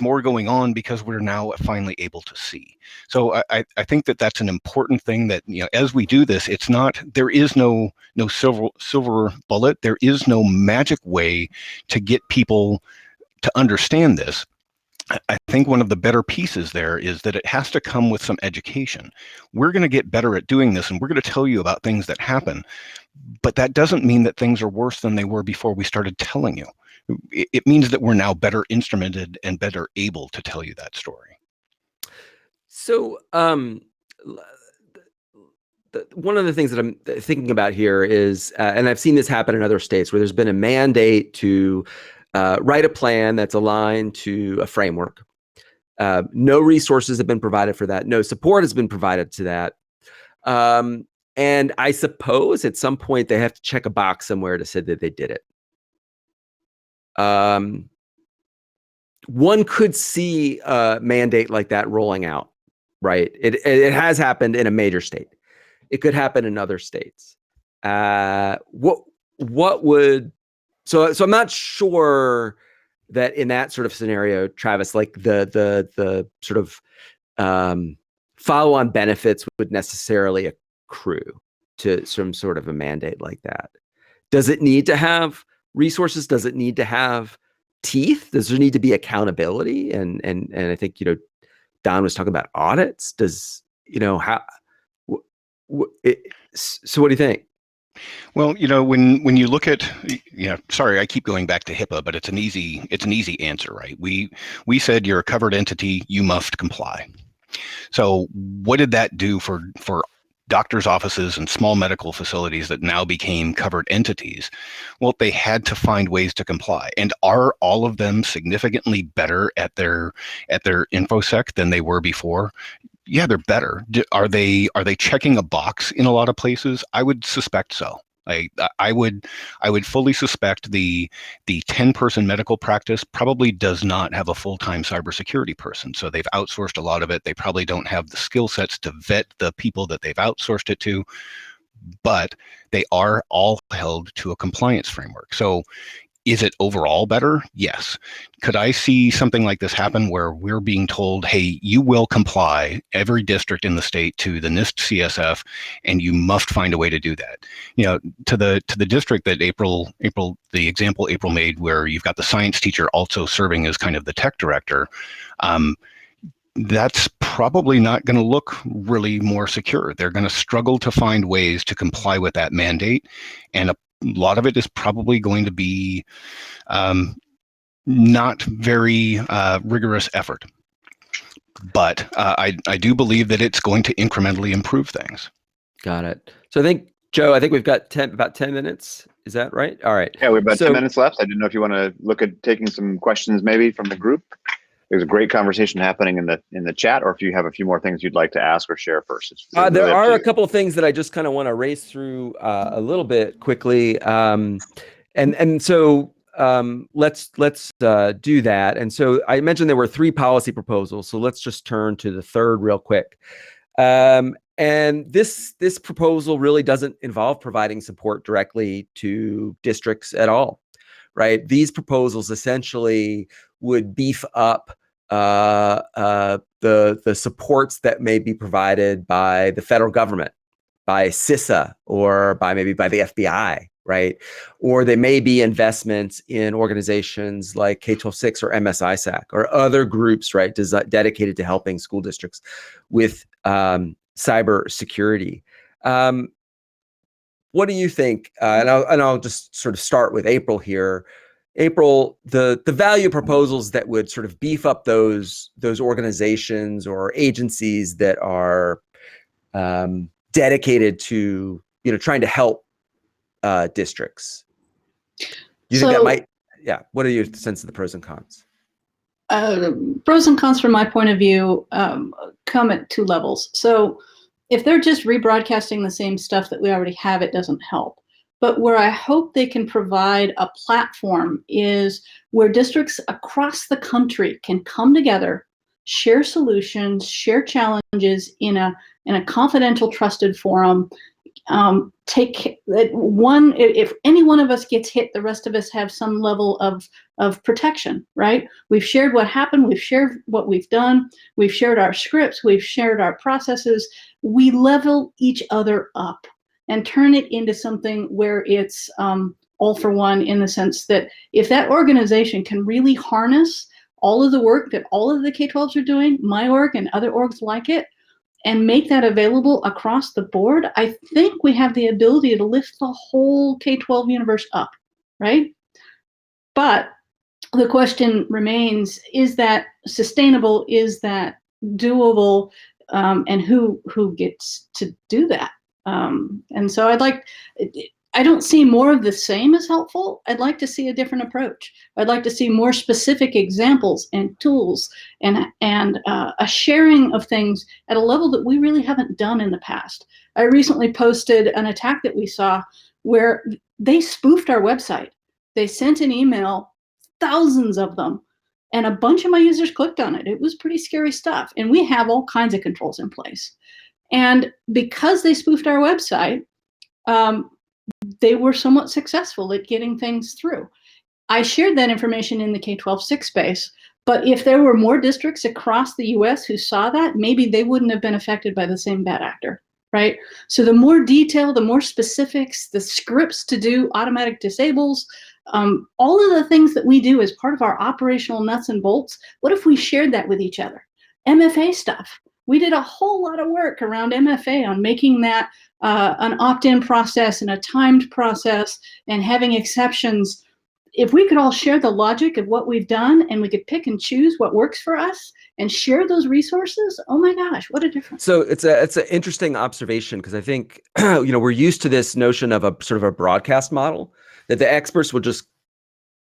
more going on because we're now finally able to see. So I think that that's an important thing, that as we do this, it's not, there is no silver bullet. There is no magic way to get people to understand this. I think one of the better pieces there is that it has to come with some education. We're going to get better at doing this, and we're going to tell you about things that happen, but that doesn't mean that things are worse than they were before we started telling you. It means that we're now better instrumented and better able to tell you that story. So one of the things that I'm thinking about here is, and I've seen this happen in other states, where there's been a mandate to write a plan that's aligned to a framework. No resources have been provided for that. No support has been provided to that. And I suppose at some point they have to check a box somewhere to say that they did it. One could see a mandate like that rolling out, right? It has happened in a major state. It could happen in other states. What would, so I'm not sure that in that sort of scenario, Travis, like the sort of follow-on benefits would necessarily accrue to some sort of a mandate like that. Does it need to have resources? Does it need to have teeth? Does there need to be accountability? And I think, Don was talking about audits. Does, how, so what do you think? Well, when you look at, sorry, I keep going back to HIPAA, but it's an easy answer, right? We said you're a covered entity, you must comply. So what did that do for doctors' offices and small medical facilities that now became covered entities? Well, they had to find ways to comply. And are all of them significantly better at their InfoSec than they were before? Yeah, they're better. Are they checking a box in a lot of places? I would suspect so. I would fully suspect the 10-person medical practice probably does not have a full-time cybersecurity person. So they've outsourced a lot of it. They probably don't have the skill sets to vet the people that they've outsourced it to, but they are all held to a compliance framework. So is it overall better? Yes. Could I see something like this happen where we're being told, hey, you will comply, every district in the state, to the NIST CSF, and you must find a way to do that? To the district that the example April made, where you've got the science teacher also serving as kind of the tech director, that's probably not going to look really more secure. They're going to struggle to find ways to comply with that mandate, and a lot of it is probably going to be not very rigorous effort. But I do believe that it's going to incrementally improve things. Got it. So I think, Joe, we've got about 10 minutes. Is that right? All right. Yeah, we have about 10 minutes left. I didn't know if you want to look at taking some questions maybe from the group. There's a great conversation happening in the chat, or if you have a few more things you'd like to ask or share first. There are a couple of things that I just kind of want to race through a little bit quickly, and so let's do that. And so I mentioned there were 3 policy proposals, so let's just turn to the third real quick. And this proposal really doesn't involve providing support directly to districts at all, right? These proposals essentially would beef up the supports that may be provided by the federal government, by CISA, or maybe by the FBI, right? Or they may be investments in organizations like K-12-6 or MSISAC or other groups, right, dedicated to helping school districts with cybersecurity. What do you think? And I'll just sort of start with April here. April, the value proposals that would sort of beef up those organizations or agencies that are dedicated to trying to help districts. You think that might? Yeah. What are your sense of the pros and cons? Pros and cons from my point of view come at 2 levels. So if they're just rebroadcasting the same stuff that we already have, it doesn't help. but where I hope they can provide a platform is where districts across the country can come together, share solutions, share challenges in a confidential, trusted forum. Take one, if any one of us gets hit, the rest of us have some level of protection, right? We've shared what happened, we've shared what we've done, we've shared our scripts, we've shared our processes. We level each other up and turn it into something where it's all for one, in the sense that if that organization can really harness all of the work that all of the K-12s are doing, my org and other orgs like it, and make that available across the board, I think we have the ability to lift the whole K-12 universe up, right? But the question remains, is that sustainable? Is that doable? And who gets to do that? And so I don't see more of the same as helpful. I'd like to see a different approach. I'd like to see more specific examples and tools and a sharing of things at a level that we really haven't done in the past. I recently posted an attack that we saw where they spoofed our website. They sent an email, thousands of them, and a bunch of my users clicked on it. It was pretty scary stuff. And we have all kinds of controls in place. And because they spoofed our website, they were somewhat successful at getting things through. I shared that information in the K-12-6 space, but if there were more districts across the US who saw that, maybe they wouldn't have been affected by the same bad actor, right? So the more detail, the more specifics, the scripts to do automatic disables, all of the things that we do as part of our operational nuts and bolts, what if we shared that with each other? MFA stuff. We did a whole lot of work around MFA on making that an opt-in process and a timed process and having exceptions. If we could all share the logic of what we've done and we could pick and choose what works for us and share those resources, oh my gosh, what a difference. So it's an interesting observation, because I think we're used to this notion of a sort of a broadcast model, that the experts will just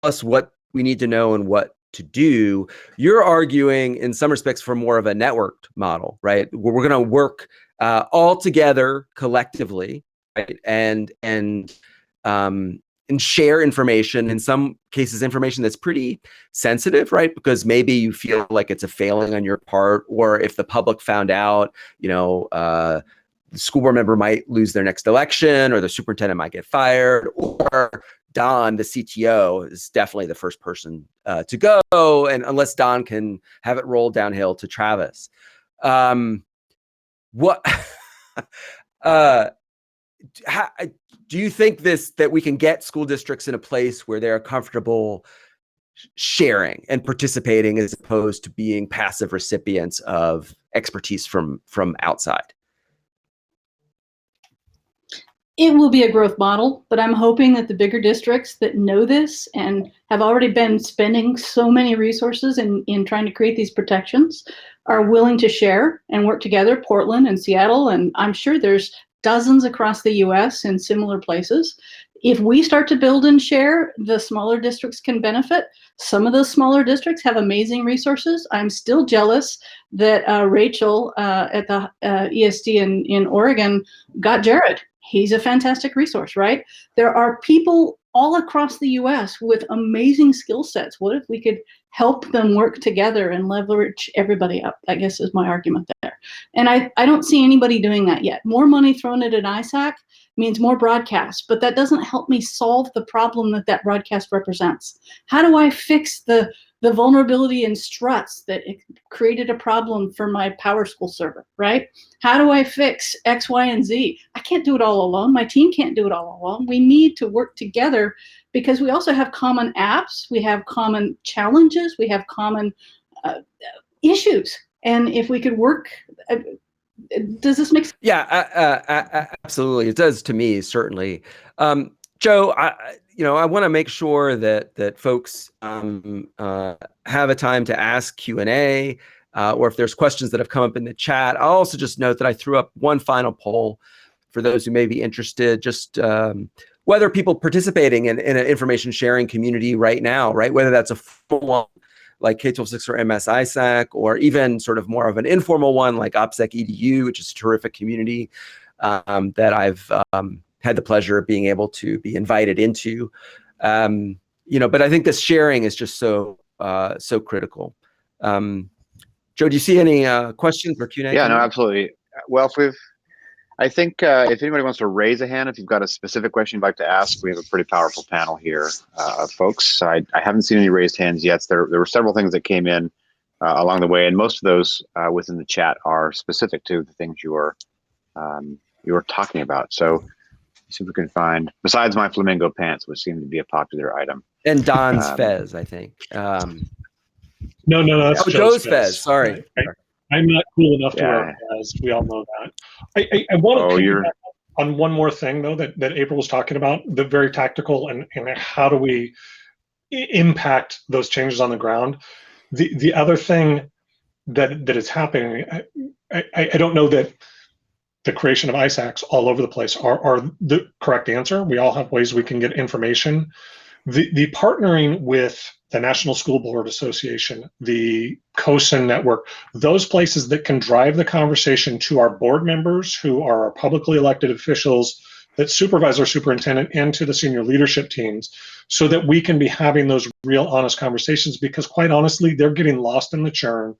tell us what we need to know and what to do. You're arguing in some respects for more of a networked model, right? Where we're going to work all together collectively, right? And share information, in some cases information that's pretty sensitive, right? Because maybe you feel like it's a failing on your part, or if the public found out, the school board member might lose their next election, or the superintendent might get fired, or Don, the CTO, is definitely the first person to go, and unless Don can have it roll downhill to Travis. Do you think that we can get school districts in a place where they're comfortable sharing and participating, as opposed to being passive recipients of expertise from outside? It will be a growth model, but I'm hoping that the bigger districts that know this and have already been spending so many resources in trying to create these protections are willing to share and work together. Portland and Seattle, and I'm sure there's dozens across the US in similar places. If we start to build and share, the smaller districts can benefit. Some of those smaller districts have amazing resources. I'm still jealous that Rachel at the ESD in Oregon got Jared. He's a fantastic resource, right? There are people all across the US with amazing skill sets. What if we could help them work together and leverage everybody up, I guess is my argument there. And I don't see anybody doing that yet. More money thrown at an ISAC means more broadcast, but that doesn't help me solve the problem that broadcast represents. How do I fix the vulnerability in struts that created a problem for my PowerSchool server, right? How do I fix X, Y, and Z? I can't do it all alone. My team can't do it all alone. We need to work together, because we also have common apps, we have common challenges, we have common issues. And if we could work, does this make sense? Yeah, absolutely. It does to me, certainly. Joe, I want to make sure that folks have a time to ask Q&A, or if there's questions that have come up in the chat. I'll also just note that I threw up one final poll for those who may be interested, just whether people participating in an information sharing community right now, right? Whether that's a full one like K-12-6 or MS ISAC, or even sort of more of an informal one like OPSEC EDU, which is a terrific community that I've had the pleasure of being able to be invited into. But I think this sharing is just so critical. Joe, do you see any questions or Q&A? Yeah, no, absolutely. Well, I think if anybody wants to raise a hand, if you've got a specific question you'd like to ask, we have a pretty powerful panel here of folks. So I haven't seen any raised hands yet. There were several things that came in along the way, and most of those within the chat are specific to the things you were talking about. So see if we can find, besides my flamingo pants, which seem to be a popular item. And Don's fez, I think. No, that's Joe's fez. Sorry. I'm not cool enough to wear a fez. We all know that. I want to piggyback on one more thing, though, that April was talking about, the very tactical and how do we impact those changes on the ground. The other thing that is happening, I don't know that the creation of ISACs all over the place are the correct answer. We all have ways we can get information. The partnering with the National School Board Association, the COSIN network, those places that can drive the conversation to our board members who are our publicly elected officials that supervise our superintendent and to the senior leadership teams, so that we can be having those real honest conversations, because quite honestly, they're getting lost in the churn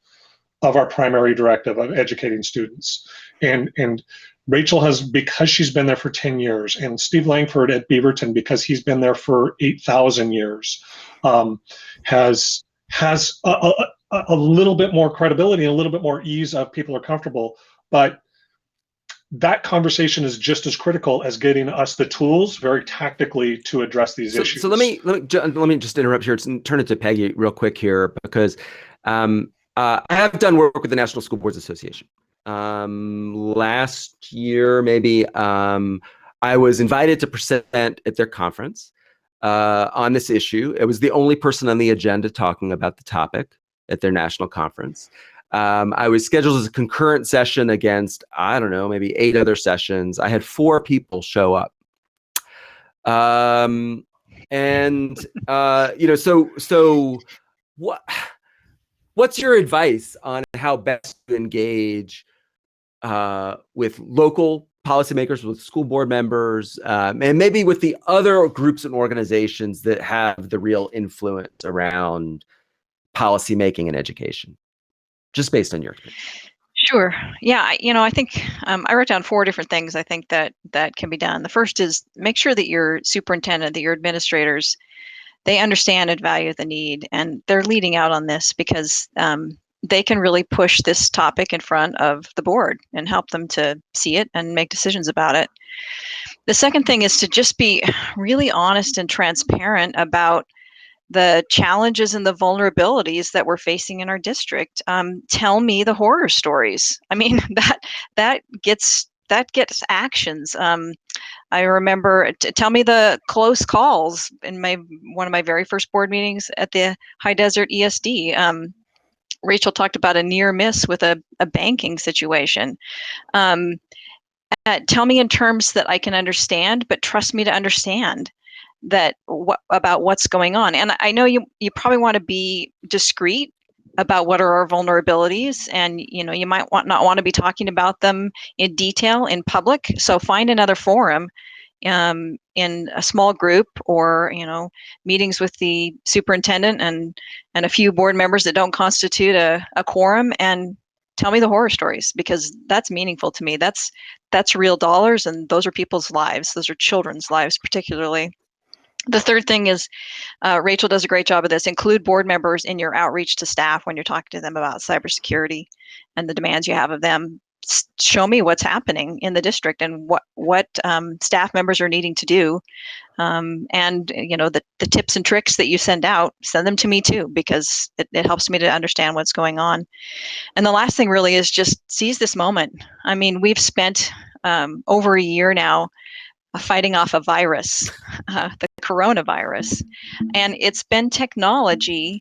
of our primary directive of educating students. And Rachel has, because she's been there for 10 years, and Steve Langford at Beaverton, because he's been there for 8,000 years, has a little bit more credibility and a little bit more ease of people are comfortable. But that conversation is just as critical as getting us the tools very tactically to address these issues. So let me just interrupt here and turn it to Peggy real quick here, because I have done work with the National School Boards Association. Last year, maybe, I was invited to present at their conference on this issue. It was the only person on the agenda talking about the topic at their national conference. I was scheduled as a concurrent session against, I don't know, maybe 8 other sessions. I had 4 people show up. So what's your advice on how best to engage with local policymakers, with school board members, and maybe with the other groups and organizations that have the real influence around policymaking and education, just based on your experience? Sure. Yeah. I think I wrote down 4 different things I think that can be done. The first is make sure that your superintendent, that your administrators, they understand and value the need, and they're leading out on this, because they can really push this topic in front of the board and help them to see it and make decisions about it. The second thing is to just be really honest and transparent about the challenges and the vulnerabilities that we're facing in our district. Tell me the horror stories. I mean, that gets actions. I remember, tell me the close calls in one of my very first board meetings at the High Desert ESD. Rachel talked about a near miss with a banking situation. Tell me in terms that I can understand, but trust me to understand about what's going on. And I know you probably want to be discreet about what are our vulnerabilities, and you might not want to be talking about them in detail in public. So find another forum, in a small group, or meetings with the superintendent and a few board members that don't constitute a quorum, and tell me the horror stories, because that's meaningful to me. That's real dollars, and those are people's lives. Those are children's lives, particularly. The third thing is, Rachel does a great job of this. Include board members in your outreach to staff when you're talking to them about cybersecurity and the demands you have of them. Show me what's happening in the district and what staff members are needing to do. And the tips and tricks that you send out, send them to me too, because it helps me to understand what's going on. And the last thing really is just seize this moment. I mean, we've spent over a year now fighting off a virus, the coronavirus. And it's been technology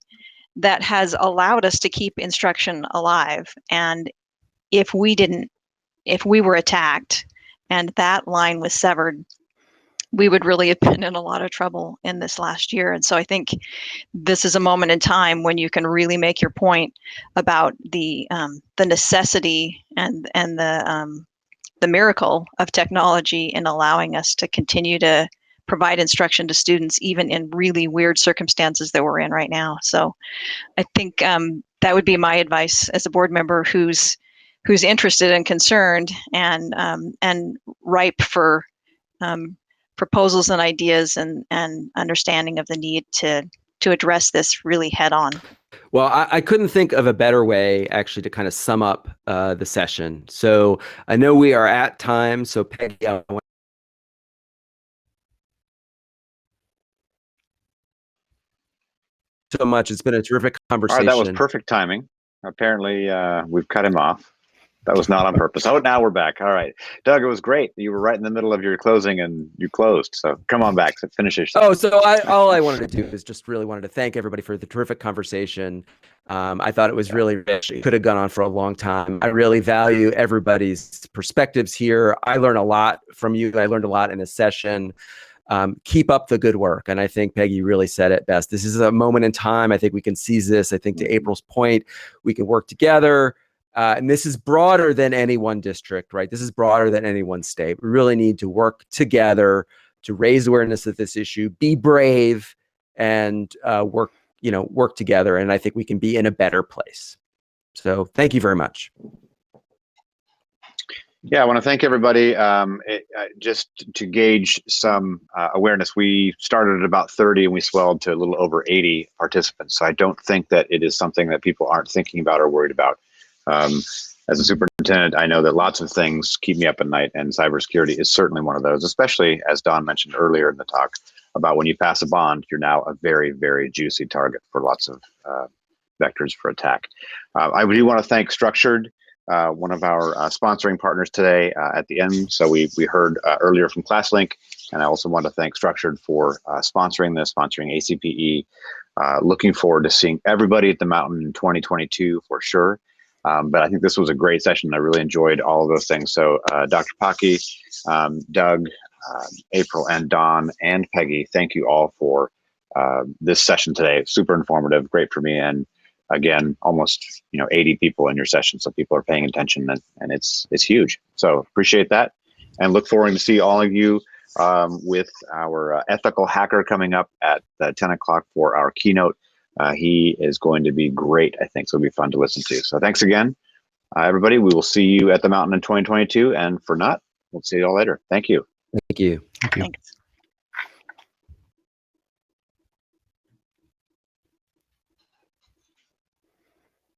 that has allowed us to keep instruction alive. And if we were attacked and that line was severed, we would really have been in a lot of trouble in this last year. And so I think this is a moment in time when you can really make your point about the necessity and the the miracle of technology in allowing us to continue to provide instruction to students, even in really weird circumstances that we're in right now. So I think that would be my advice as a board member who's interested and concerned and ripe for proposals and ideas and understanding of the need to address this really head on. Well, I couldn't think of a better way actually to kind of sum up the session. So I know we are at time. So Peggy, I want so much. It's been a terrific All conversation. right, that was perfect timing. Apparently, we've cut him off. That was not on purpose. Oh, now we're back. All right. Doug, it was great. You were right in the middle of your closing and you closed. So come on back. So finish your Oh, so all I wanted to do is just really wanted to thank everybody for the terrific conversation. I thought it was really rich. It could have gone on for a long time. I really value everybody's perspectives here. I learned a lot from you. I learned a lot in this session. Keep up the good work. And I think Peggy really said it best. This is a moment in time. I think we can seize this. I think to April's point, we can work together. And this is broader than any one district, right? This is broader than any one state. We really need to work together to raise awareness of this issue, be brave, and work together. And I think we can be in a better place. So thank you very much. Yeah, I want to thank everybody. Just to gauge some awareness, we started at about 30 and we swelled to a little over 80 participants. So I don't think that it is something that people aren't thinking about or worried about. As a superintendent, I know that lots of things keep me up at night, and cybersecurity is certainly one of those, especially as Don mentioned earlier in the talk about when you pass a bond, you're now a very, very juicy target for lots of vectors for attack. I do want to thank Structured, one of our sponsoring partners today at the end. So we heard earlier from ClassLink, and I also want to thank Structured for sponsoring this, sponsoring ACPE. Looking forward to seeing everybody at the mountain in 2022 for sure. But I think this was a great session. I really enjoyed all of those things. So Dr. Pocky, Doug, April, and Don, and Peggy, thank you all for this session today. Super informative, great for me. And again, almost 80 people in your session. So people are paying attention, and it's huge. So appreciate that, and look forward to see all of you with our ethical hacker coming up at 10 o'clock for our keynote. He is going to be great, I think, so it'll be fun to listen to. So thanks again, everybody. We will see you at the mountain in 2022, and for not, we'll see you all later. Thank you. Thank you. Thank you. Thanks.